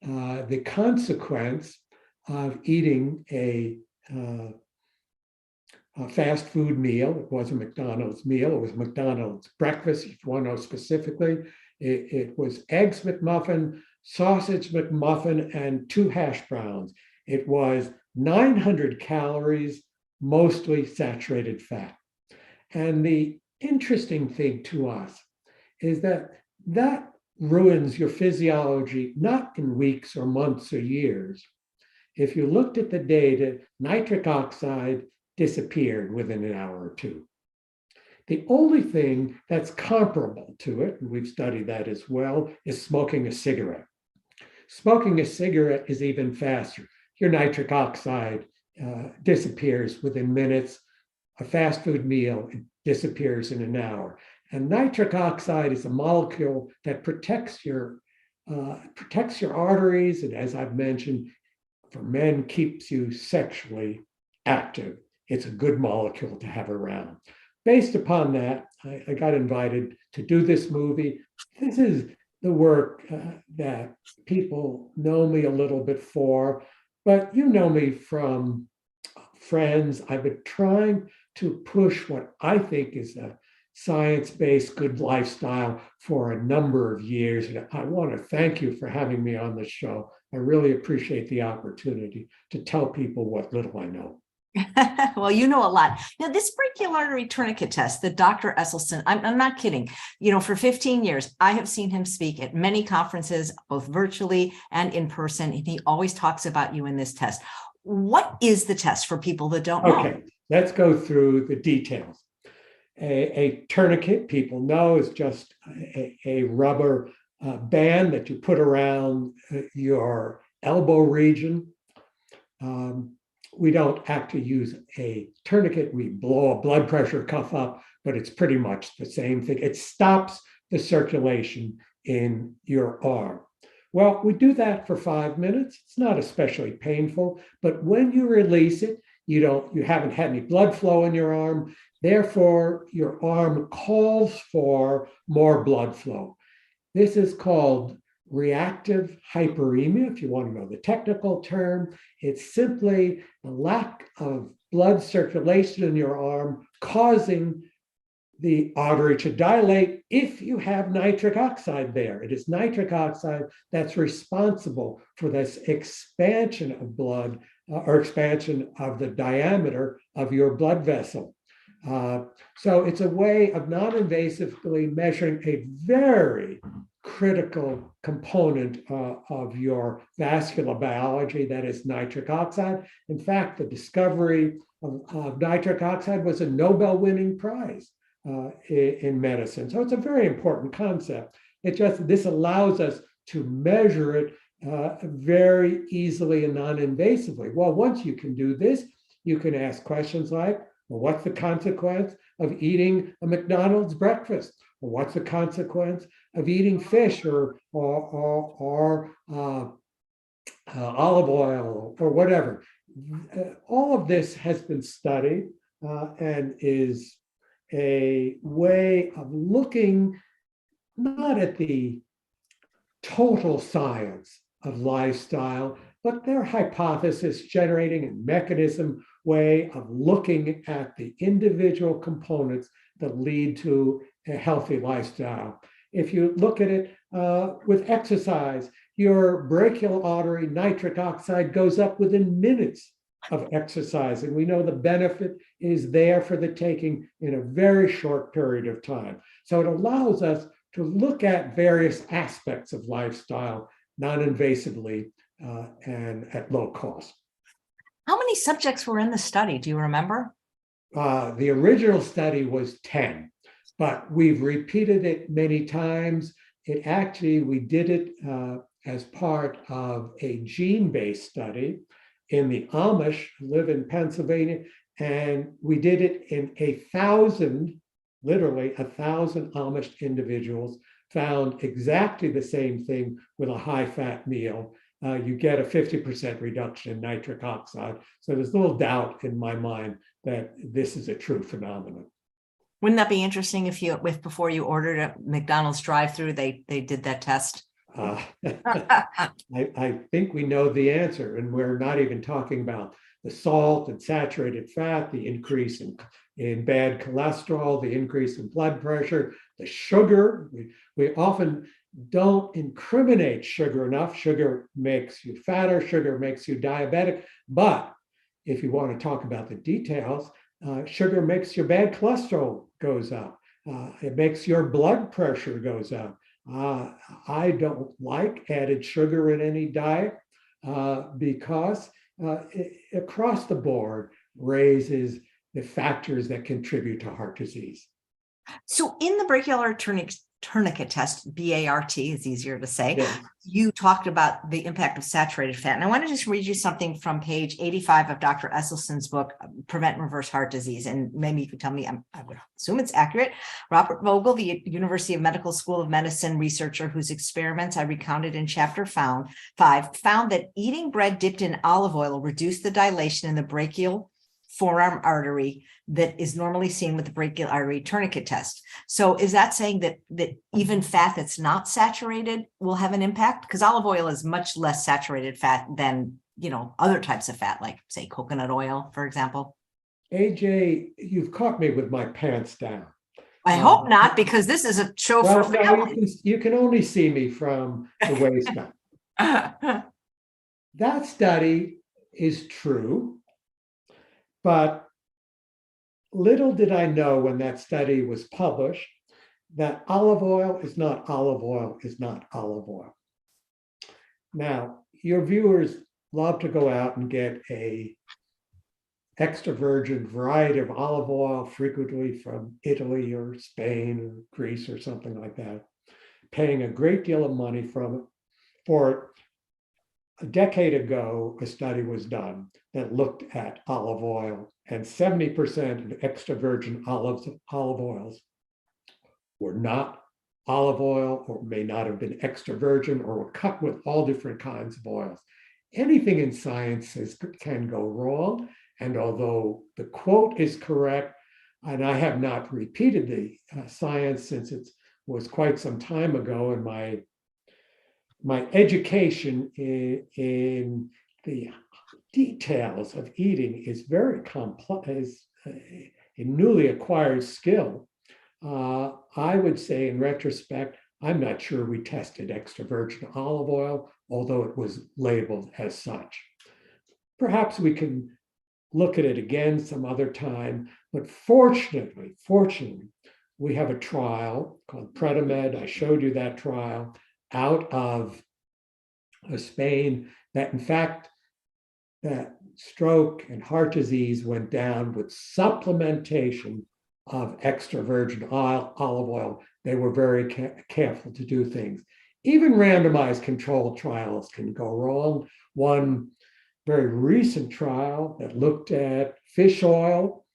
the consequence of eating a fast food meal. It was a McDonald's meal. It was McDonald's breakfast, if you want to know specifically. It was eggs McMuffin, sausage McMuffin, and 2 hash browns. It was 900 calories, mostly saturated fat. And the interesting thing to us is that that ruins your physiology, not in weeks or months or years. If you looked at the data, nitric oxide disappeared within an hour or two. The only thing that's comparable to it, and we've studied that as well, is smoking a cigarette. Smoking a cigarette is even faster. Your nitric oxide disappears within minutes. A fast food meal, it disappears in an hour. And nitric oxide is a molecule that protects your arteries, and as I've mentioned, for men, keeps you sexually active. It's a good molecule to have around. Based upon that, I got invited to do this movie. This is the work that people know me a little bit for, but you know me from friends. I've been trying to push what I think is a science-based good lifestyle for a number of years. And I want to thank you for having me on the show. I really appreciate the opportunity to tell people what little I know. Well, you know a lot. Now, this brachial artery tourniquet test that Dr. Esselstyn, I'm not kidding. You know, for 15 years, I have seen him speak at many conferences, both virtually and in person, and he always talks about you in this test. What is the test for people that don't know? Okay, let's go through the details. A tourniquet, people know, is just a rubber band that you put around your elbow region. We don't actually use a tourniquet. We blow a blood pressure cuff up, but it's pretty much the same thing. It stops the circulation in your arm. Well, we do that for 5 minutes. It's not especially painful, but when you release it, you haven't had any blood flow in your arm. Therefore, your arm calls for more blood flow. This is called reactive hyperemia, if you want to know the technical term. It's simply the lack of blood circulation in your arm causing the artery to dilate if you have nitric oxide there. It is nitric oxide that's responsible for this expansion of blood or expansion of the diameter of your blood vessel. So it's a way of non-invasively measuring a very critical component of your vascular biology, that is nitric oxide. In fact, the discovery of nitric oxide was a Nobel-winning prize in medicine. So it's a very important concept. This allows us to measure it very easily and non-invasively. Well, once you can do this, you can ask questions like, well, what's the consequence of eating a McDonald's breakfast? Or what's the consequence of eating fish or olive oil or whatever? All of this has been studied and is a way of looking not at the total science of lifestyle, but their hypothesis generating a mechanism way of looking at the individual components that lead to a healthy lifestyle. If you look at it with exercise, your brachial artery nitric oxide goes up within minutes of exercise. And we know the benefit is there for the taking in a very short period of time. So it allows us to look at various aspects of lifestyle non-invasively and at low cost. How many subjects were in the study? Do you remember? The original study was 10, but we've repeated it many times. We did it as part of a gene-based study in the Amish, who live in Pennsylvania, and we did it in 1,000, literally 1,000 Amish individuals, found exactly the same thing with a high-fat meal. You get a 50% reduction in nitric oxide. So there's little doubt in my mind that this is a true phenomenon. Wouldn't that be interesting if before you ordered a McDonald's drive-through, they did that test? I think we know the answer, and we're not even talking about the salt and saturated fat, the increase in bad cholesterol, the increase in blood pressure, the sugar. We often don't incriminate sugar enough. Sugar makes you fatter, sugar makes you diabetic. But if you want to talk about the details, sugar makes your bad cholesterol goes up. It makes your blood pressure goes up. I don't like added sugar in any diet because it, across the board, raises the factors that contribute to heart disease. So in the brachial tourniquet test, BART is easier to say, Yes. You talked about the impact of saturated fat. And I want to just read you something from page 85 of Dr. Esselson's book, Prevent and Reverse Heart Disease. And maybe you could tell me, I would assume it's accurate. Robert Vogel, the University of Medical School of Medicine researcher whose experiments I recounted in chapter 5, found that eating bread dipped in olive oil reduced the dilation in the brachial forearm artery that is normally seen with the brachial artery tourniquet test. So is that saying that even fat that's not saturated will have an impact? Because olive oil is much less saturated fat than, other types of fat, like say coconut oil, for example. AJ, you've caught me with my pants down. I hope not, because this is a show for families. You can only see me from the waist up. That study is true. But little did I know when that study was published that olive oil is not olive oil is not olive oil. Now, your viewers love to go out and get a extra virgin variety of olive oil, frequently from Italy or Spain or Greece or something like that, paying a great deal of money for it. A decade ago, a study was done that looked at olive oil, and 70% of extra virgin olive oils were not olive oil, or may not have been extra virgin, or were cut with all different kinds of oils. Anything in science can go wrong. And although the quote is correct, and I have not repeated the science since it was quite some time ago, and my education in the details of eating is very complex, a newly acquired skill. I would say in retrospect, I'm not sure we tested extra virgin olive oil, although it was labeled as such. Perhaps we can look at it again some other time, but fortunately, we have a trial called PREDIMED. I showed you that trial out of Spain, that in fact, that stroke and heart disease went down with supplementation of extra virgin olive oil. They were very careful to do things. Even randomized controlled trials can go wrong. One very recent trial that looked at fish oil,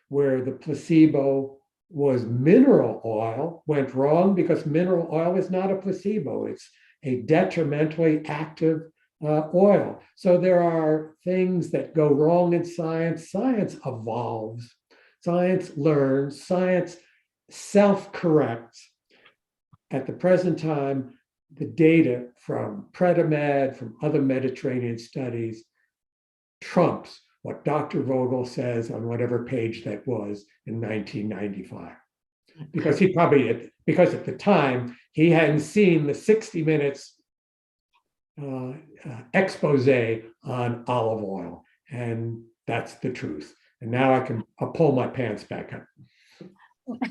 where the placebo was mineral oil, went wrong because mineral oil is not a placebo. It's a detrimentally active oil. So there are things that go wrong in science. Science evolves, science learns, science self-corrects. at the present time, the data from Predimed, from other Mediterranean studies, trumps what Dr. Vogel says on whatever page that was in 1995. Because because at the time, he hadn't seen the 60 minutes expose on olive oil. And that's the truth. And now I'll pull my pants back up.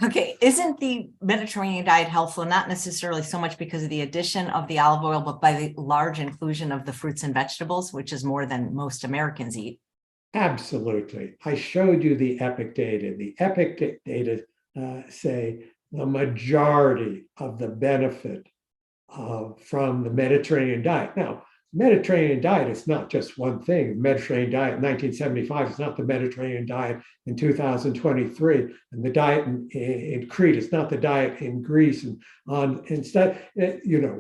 Okay, isn't the Mediterranean diet helpful, not necessarily so much because of the addition of the olive oil, but by the large inclusion of the fruits and vegetables, which is more than most Americans eat? Absolutely. I showed you the EPIC data. The EPIC data say the majority of the benefit from the Mediterranean diet. Now, Mediterranean diet is not just one thing. The Mediterranean diet in 1975 is not the Mediterranean diet in 2023, and the diet in Crete is not the diet in Greece. And instead,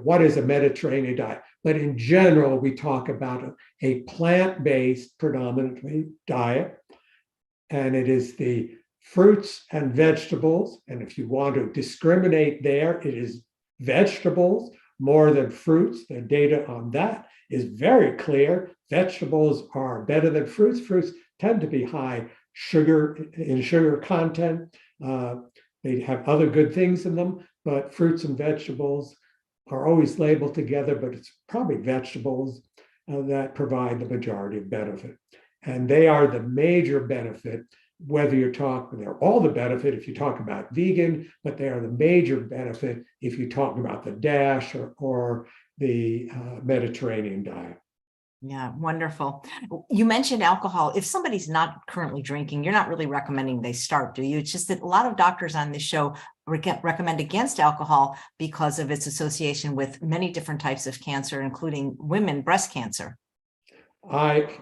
what is a Mediterranean diet? But in general, we talk about a plant-based, predominantly diet, and it is the fruits and vegetables. And if you want to discriminate there, it is vegetables more than fruits. The data on that is very clear. Vegetables are better than fruits. Fruits tend to be high sugar content. They have other good things in them, but fruits and vegetables are always labeled together, but it's probably vegetables that provide the majority of benefit. And they are the major benefit, whether you're talking, they're all the benefit if you talk about vegan, but they are the major benefit if you talk about the DASH or the Mediterranean diet. Yeah, wonderful. You mentioned alcohol. If somebody's not currently drinking, you're not really recommending they start, do you? It's just that a lot of doctors on this show recommend against alcohol because of its association with many different types of cancer, including women breast cancer. I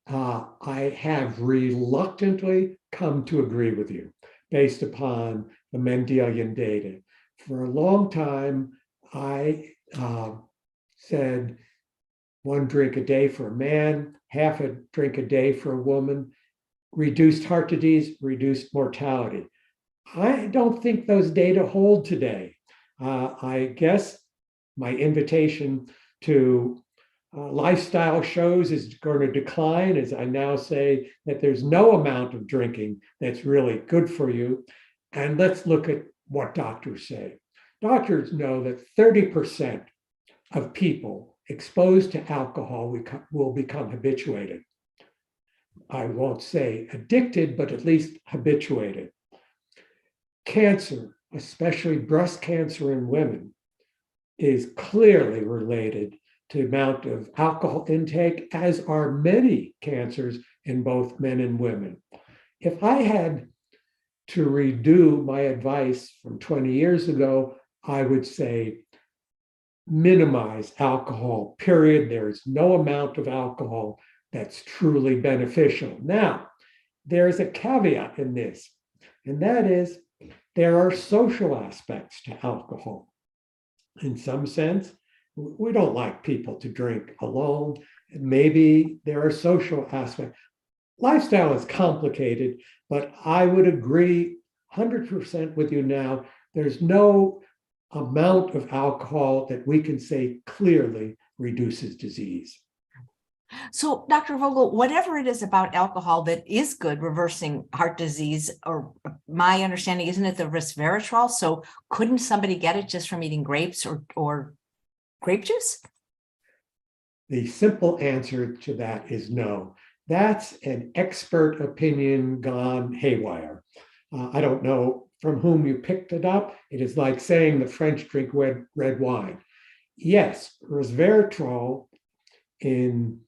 have reluctantly come to agree with you based upon the Mendelian data. For a long time, I said 1 drink a day for a man, half a drink a day for a woman, reduced heart disease, reduced mortality. I don't think those data hold today. I guess my invitation to lifestyle shows is going to decline as I now say that there's no amount of drinking that's really good for you. And let's look at what doctors say. Doctors know that 30% of people exposed to alcohol will become habituated. I won't say addicted, but at least habituated. Cancer, especially breast cancer in women, is clearly related to the amount of alcohol intake, as are many cancers in both men and women. If I had to redo my advice from 20 years ago, I would say minimize alcohol, period. There is no amount of alcohol that's truly beneficial. Now, there's a caveat in this, and that is there are social aspects to alcohol. In some sense, we don't like people to drink alone. Maybe there are social aspects. Lifestyle is complicated, but I would agree 100% with you now. There's no amount of alcohol that we can say clearly reduces disease. So, Dr. Vogel, whatever it is about alcohol that is good, reversing heart disease, or my understanding, isn't it the resveratrol? So couldn't somebody get it just from eating grapes or grape juice? The simple answer to that is no. That's an expert opinion gone haywire. I don't know from whom you picked it up. It is like saying the French drink red wine. Yes, resveratrol in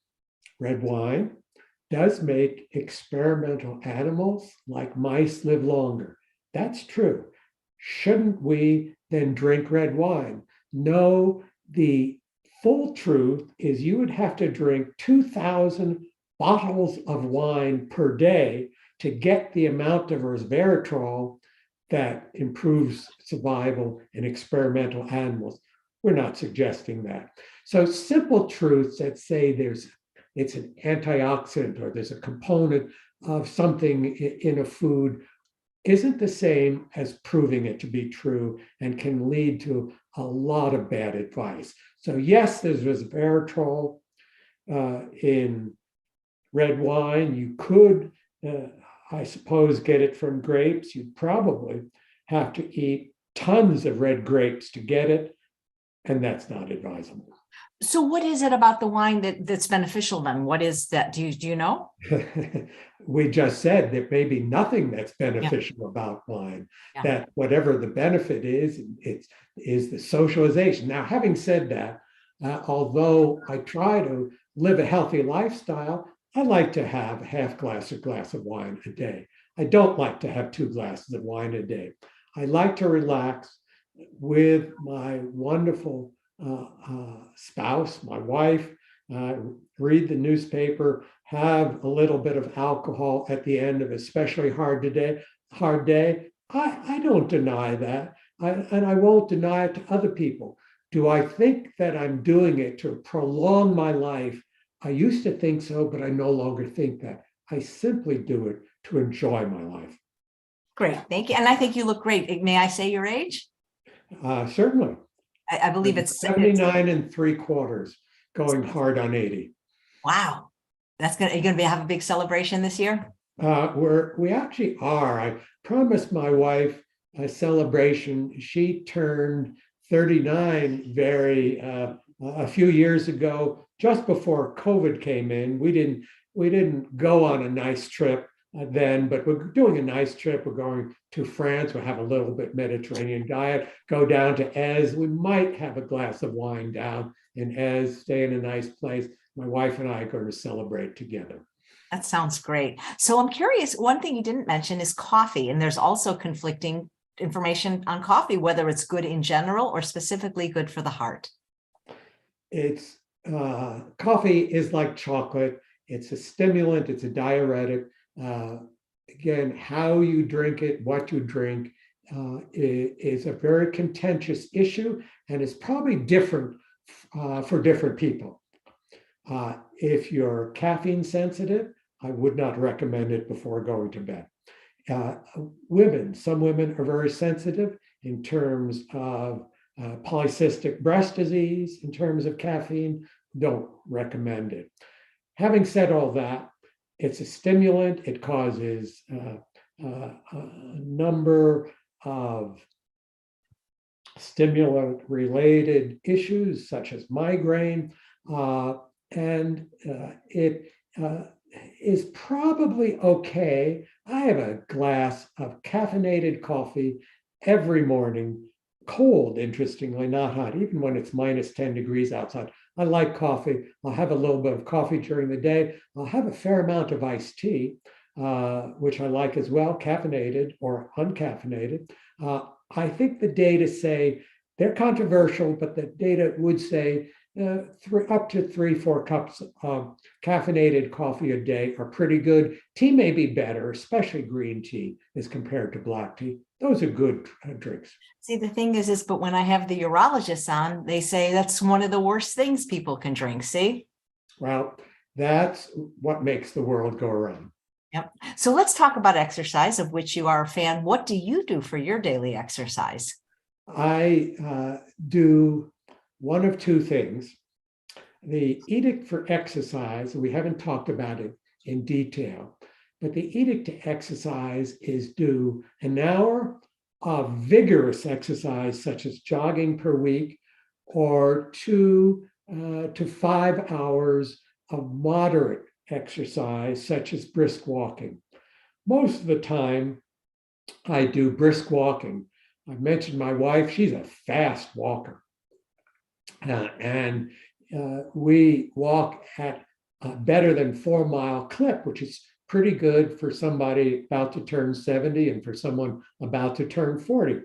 red wine does make experimental animals like mice live longer. That's true. Shouldn't we then drink red wine? No, the full truth is you would have to drink 2,000 bottles of wine per day to get the amount of resveratrol that improves survival in experimental animals. We're not suggesting that. So simple truths that say it's an antioxidant or there's a component of something in a food isn't the same as proving it to be true and can lead to a lot of bad advice. So yes, there's resveratrol in red wine. You could, I suppose, get it from grapes. You'd probably have to eat tons of red grapes to get it, and that's not advisable. So what is it about the wine that's beneficial then? What is that? Do you know? We just said there may be nothing that's Yeah. beneficial about wine, Yeah. that whatever the benefit is, it is the socialization. Now, having said that, although I try to live a healthy lifestyle, I like to have a half glass or glass of wine a day. I don't like to have 2 glasses of wine a day. I like to relax with my wonderful spouse, my wife, read the newspaper, have a little bit of alcohol at the end of especially hard day. I don't deny that, and I won't deny it to other people. Do I think that I'm doing it to prolong my life? I used to think so, but I no longer think that. I simply do it to enjoy my life. Great, thank you. And I think you look great. May I say your age? Certainly. I believe it's 79 3/4, going hard on 80. Wow. That's gonna, are you gonna have a big celebration this year? We actually are. I promised my wife a celebration. She turned 39 a few years ago, just before COVID came in. We didn't go on a nice trip then, but we're doing a nice trip. We're going to France. We'll have a little bit Mediterranean diet, go down to Ez. We might have a glass of wine down in Ez, stay in a nice place. My wife and I are going to celebrate together. That sounds great. So I'm curious, one thing you didn't mention is coffee, and there's also conflicting information on coffee, whether it's good in general or specifically good for the heart. It's coffee is like chocolate. It's a stimulant. It's a diuretic. Again, how you drink it, what you drink, is a very contentious issue, and it's probably different for different people. If you're caffeine sensitive, I would not recommend it before going to bed. Some women are very sensitive in terms of polycystic breast disease, in terms of caffeine, don't recommend it. Having said all that, it's a stimulant. It causes a number of stimulant-related issues, such as migraine, and it is probably okay. I have a glass of caffeinated coffee every morning, cold, interestingly, not hot, even when it's minus 10 degrees outside. I like coffee. I'll have a little bit of coffee during the day. I'll have a fair amount of iced tea, which I like as well, caffeinated or uncaffeinated. I think the data say, they're controversial, but the data would say up to 3-4 cups of caffeinated coffee a day are pretty good. Tea may be better, especially green tea as compared to black tea. Those are good drinks. See, the thing is, but when I have the urologists on, they say that's one of the worst things people can drink. See? Well, that's what makes the world go around. Yep. So let's talk about exercise, of which you are a fan. What do you do for your daily exercise? I do one of two things. The edict for exercise, we haven't talked about it in detail, but the edict to exercise is do an hour of vigorous exercise, such as jogging per week, or 2 to 5 hours of moderate exercise, such as brisk walking. Most of the time, I do brisk walking. I've mentioned my wife, she's a fast walker. And we walk at a better than 4-mile clip, which is pretty good for somebody about to turn 70 and for someone about to turn 40.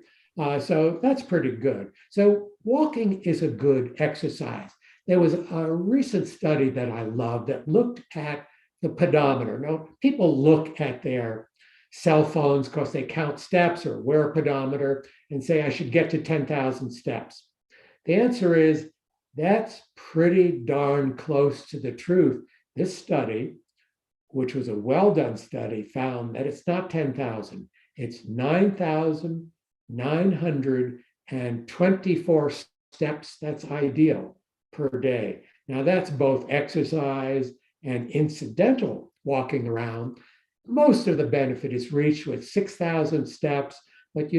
So that's pretty good. So walking is a good exercise. There was a recent study that I loved that looked at the pedometer. Now, people look at their cell phones because they count steps or wear a pedometer and say, I should get to 10,000 steps. The answer is, that's pretty darn close to the truth. This study, which was a well-done study, found that it's not 10,000, It's 9,924 steps. That's ideal per day. Now, that's both exercise and incidental walking around. Most of the benefit is reached with 6,000 steps, but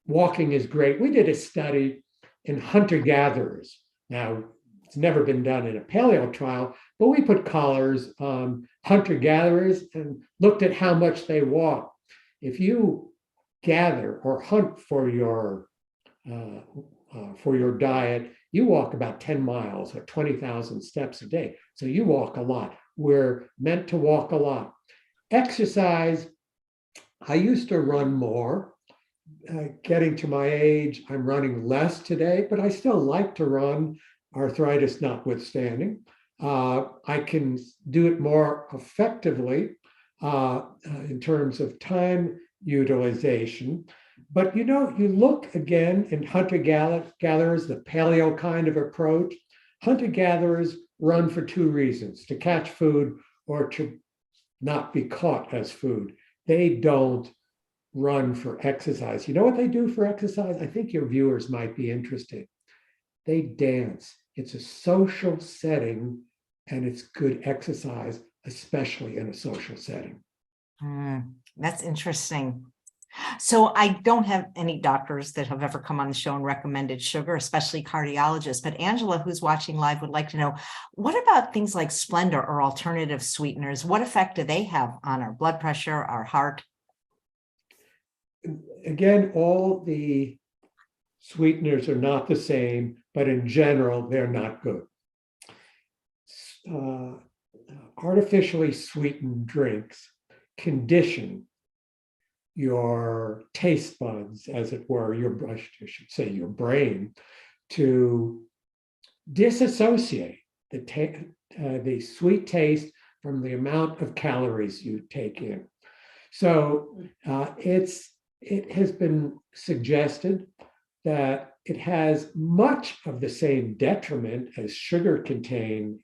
walking is great. We did a study in hunter-gatherers. Now, it's never been done in a paleo trial, but we put collars on hunter-gatherers and looked at how much they walk. If you gather or hunt for your diet, you walk about 10 miles or 20,000 steps a day. So you walk a lot. We're meant to walk a lot. Exercise, I used to run more. Getting to my age, I'm running less today, but I still like to run, arthritis notwithstanding. I can do it more effectively in terms of time utilization. But you look again in hunter-gatherers, the paleo kind of approach. Hunter-gatherers run for two reasons: to catch food or to not be caught as food. They don't run for exercise. You know what they do for exercise? I think your viewers might be interested. They dance. It's a social setting, and it's good exercise, especially in a social setting. That's interesting. So I don't have any doctors that have ever come on the show and recommended sugar, especially cardiologists. But Angela, who's watching live, would like to know, what about things like Splenda or alternative sweeteners? What effect do they have on our blood pressure, our heart? Again, all the sweeteners are not the same, but in general, they're not good. Artificially sweetened drinks condition your taste buds, as it were, I should say your brain, to disassociate the sweet taste from the amount of calories you take in. So it has been suggested that it has much of the same detriment as sugar-containing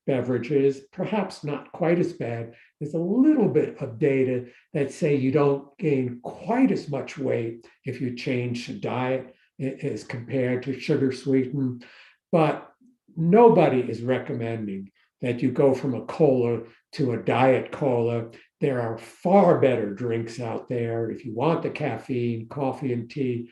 beverages, perhaps not quite as bad. There's a little bit of data that say you don't gain quite as much weight if you change the diet as compared to sugar sweetened, but nobody is recommending that you go from a cola to a diet cola. There are far better drinks out there. If you want the caffeine, coffee and tea,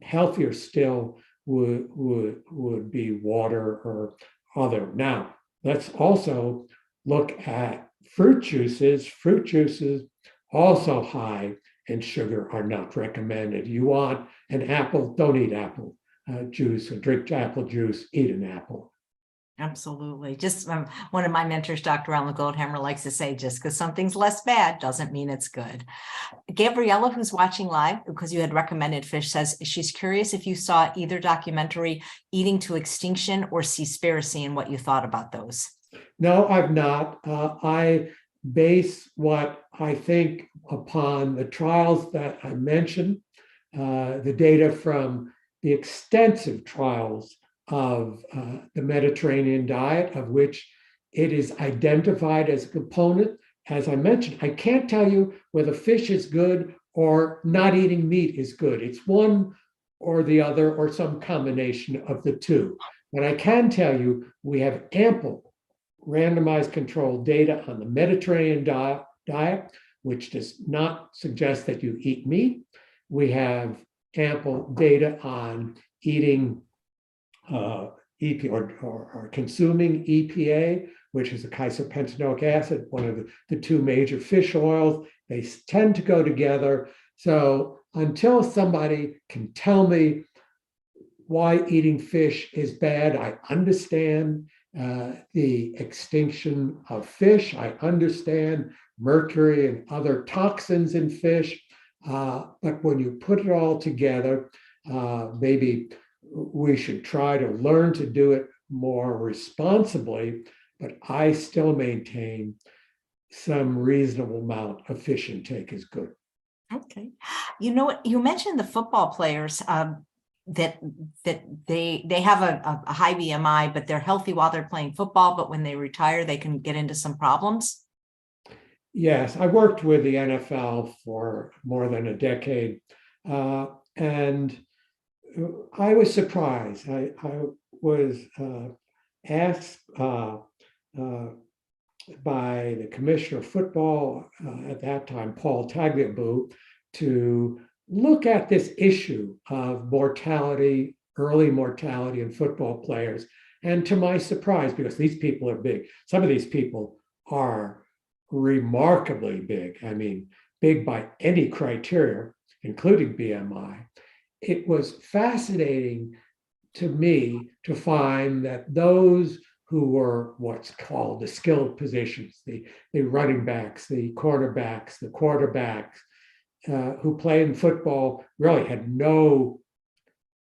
healthier still would be water or other. Now, let's also look at fruit juices. Fruit juices, also high in sugar, are not recommended. You want an apple, don't eat apple juice, or drink apple juice, eat an apple. Absolutely. Just one of my mentors, Dr. Alan Goldhammer, likes to say, just because something's less bad doesn't mean it's good. Gabriella, who's watching live, because you had recommended fish, says she's curious if you saw either documentary, Eating to Extinction or Seaspiracy, and what you thought about those. No, I've not. I base what I think upon the trials that I mentioned, the data from the extensive trials of the Mediterranean diet, of which it is identified as a component. As I mentioned, I can't tell you whether fish is good or not eating meat is good. It's one or the other, or some combination of the two. But I can tell you we have ample randomized controlled data on the Mediterranean diet, which does not suggest that you eat meat. We have ample data on eating EPA or consuming EPA, which is a isopentanoic acid, one of the two major fish oils. They tend to go together. So until somebody can tell me why eating fish is bad, I understand the extinction of fish. I understand mercury and other toxins in fish. But when you put it all together, maybe we should try to learn to do it more responsibly, but I still maintain some reasonable amount of fish intake is good. Okay. You know what, you mentioned the football players that they have a high BMI, but they're healthy while they're playing football, but when they retire, they can get into some problems. Yes, I worked with the NFL for more than a decade, and I was surprised. I was asked uh, by the commissioner of football at that time, Paul Tagliabue, to look at this issue of mortality, early mortality in football players. And to my surprise, because these people are big, some of these people are remarkably big. I mean, big by any criteria, including BMI. It was fascinating to me to find that those who were what's called the skilled positions, the running backs, the cornerbacks, the quarterbacks, who play in football really had no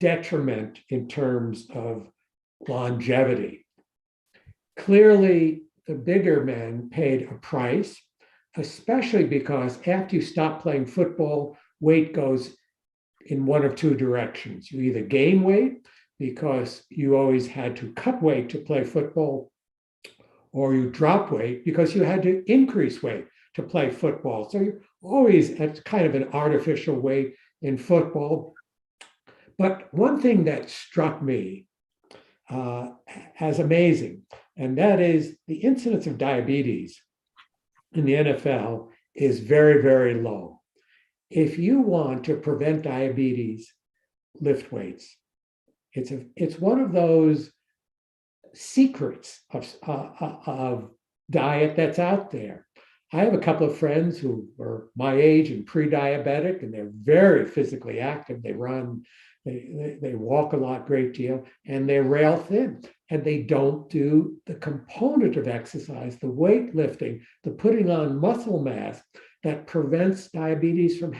detriment in terms of longevity. Clearly, the bigger men paid a price, especially because after you stop playing football, weight goes in one of two directions. You either gain weight because you always had to cut weight to play football, or you drop weight because you had to increase weight to play football. So you're always at kind of an artificial weight in football. But one thing that struck me as amazing, and that is the incidence of diabetes in the NFL is very, very low. If you want to prevent diabetes, lift weights. It's one of those secrets of diet that's out there. I have a couple of friends who are my age and pre-diabetic, and they're very physically active. They run, they walk a lot, great deal, and they're rail thin. And they don't do the component of exercise, the weightlifting, the putting on muscle mass that prevents diabetes from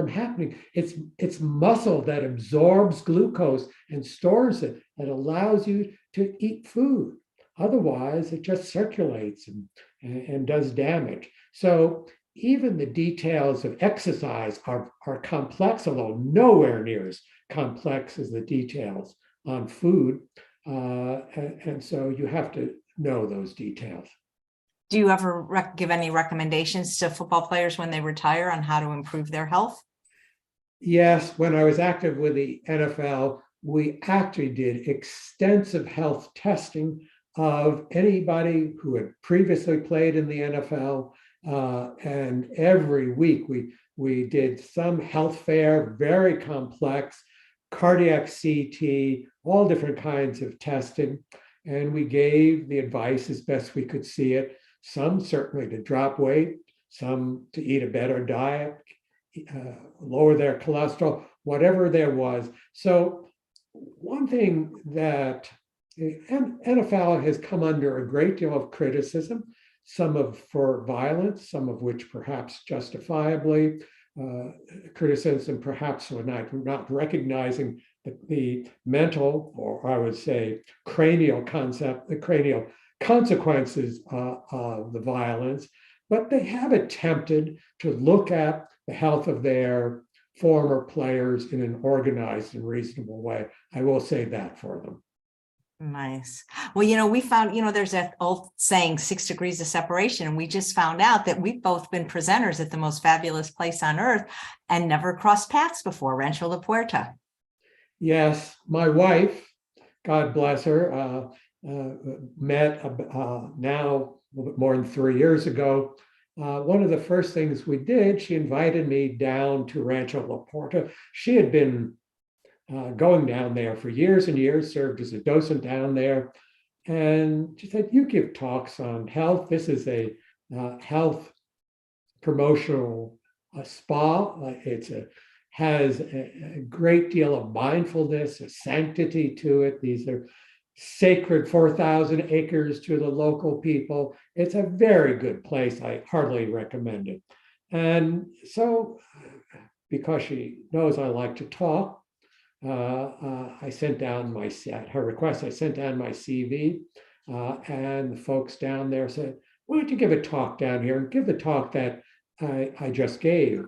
happening. It's muscle that absorbs glucose and stores it, that allows you to eat food. Otherwise, it just circulates and does damage. So even the details of exercise are complex, although nowhere near as complex as the details on food. And so you have to know those details. Do you ever give any recommendations to football players when they retire on how to improve their health? Yes, when I was active with the NFL, we actually did extensive health testing of anybody who had previously played in the NFL. And every week we did some health fair, very complex, cardiac CT, all different kinds of testing. And we gave the advice as best we could see it, some certainly to drop weight, some to eat a better diet, lower their cholesterol, whatever there was. So one thing that the NFL has come under a great deal of criticism, some of for violence, some of which perhaps justifiably, criticism perhaps for not recognizing the mental, or I would say cranial concept, the cranial consequences of the violence. But they have attempted to look at the health of their former players in an organized and reasonable way. I will say that for them. Nice. Well, we found, there's that old saying, 6 degrees of separation. And we just found out that we've both been presenters at the most fabulous place on earth and never crossed paths before, Rancho La Puerta. Yes, my wife, God bless her, met now a little bit more than 3 years ago. One of the first things we did, she invited me down to Rancho La Puerta. She had been going down there for years and years, served as a docent down there. And she said, you give talks on health. This is a health promotional spa. Has a great deal of mindfulness, a sanctity to it. These are sacred 4,000 acres to the local people. It's a very good place. I heartily recommend it. And so, because she knows I like to talk, I sent down at her request, I sent down my CV, and the folks down there said, why don't you give a talk down here and give the talk that I just gave,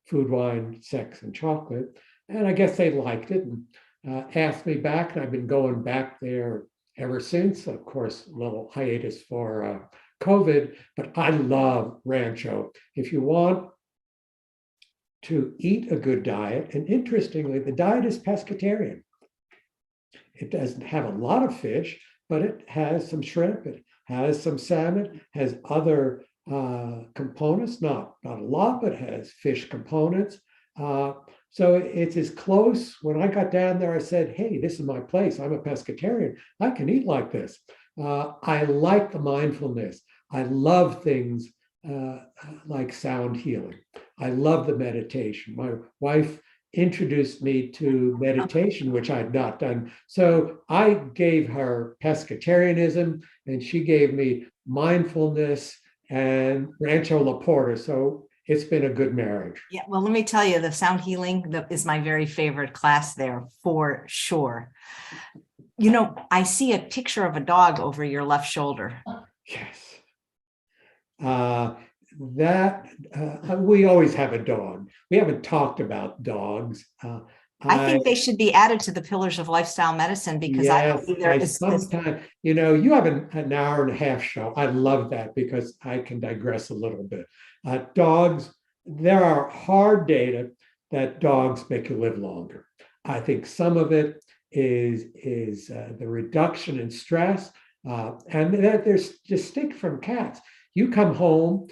Food, Wine, Sex, and Chocolate. And I guess they liked it and asked me back, and I've been going back there ever since. Of course, a little hiatus for COVID, but I love Rancho. If you want to eat a good diet, and interestingly, the diet is pescatarian. It doesn't have a lot of fish, but it has some shrimp, it has some salmon, has other components, not a lot, but has fish components. So it's as close. When I got down there, I said, hey, this is my place. I'm a pescatarian. I can eat like this. I like the mindfulness. I love things like sound healing. I love the meditation. My wife introduced me to meditation, which I'd not done. So I gave her pescatarianism, and she gave me mindfulness and Rancho La Porta. So it's been a good marriage. Yeah, well, let me tell you, the sound healing is my very favorite class there for sure. You know, I see a picture of a dog over your left shoulder. Yes. We always have a dog. We haven't talked about dogs. I think they should be added to the pillars of lifestyle medicine because I believe there is sometimes, you have an hour and a half show. I love that because I can digress a little bit. Dogs, there are hard data that dogs make you live longer. I think some of it is the reduction in stress, and that there's distinct from cats. You come home,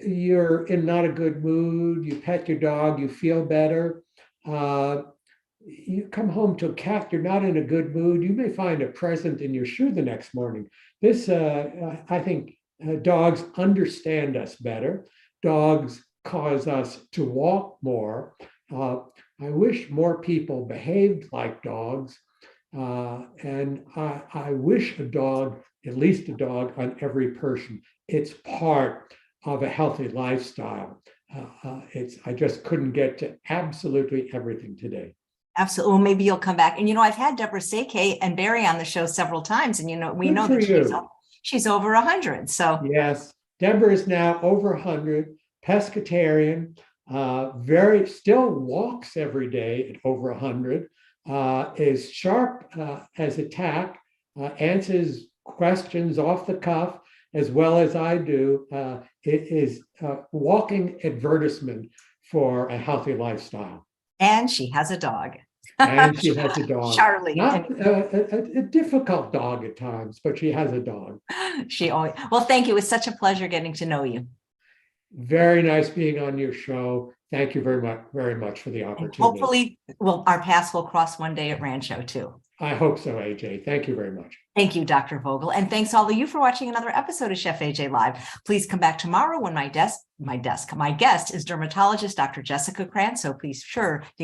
you're in not a good mood, you pet your dog, you feel better. You come home to a cat, you're not in a good mood, you may find a present in your shoe the next morning. This, I think, dogs understand us better. Dogs cause us to walk more. I wish more people behaved like dogs. And I wish a dog, at least a dog on every person. It's part of a healthy lifestyle. I just couldn't get to absolutely everything today. Absolutely. Well, maybe you'll come back. And, I've had Deborah Seike and Barry on the show several times. And, we know that she's over 100. So yes, Deborah is now over 100, pescatarian, still walks every day at over 100, is sharp as a tack, answers questions off the cuff as well as I do. It is a walking advertisement for a healthy lifestyle. And she has a dog. And she has a dog. Charlie. Not a difficult dog at times, but she has a dog. Well, thank you. It's such a pleasure getting to know you. Very nice being on your show. Thank you very much for the opportunity. And hopefully, our paths will cross one day at Rancho too. I hope so, AJ. Thank you very much. Thank you, Dr. Vogel. And thanks all of you for watching another episode of Chef AJ Live. Please come back tomorrow when my guest is dermatologist, Dr. Jessica Krantz. So please sure you get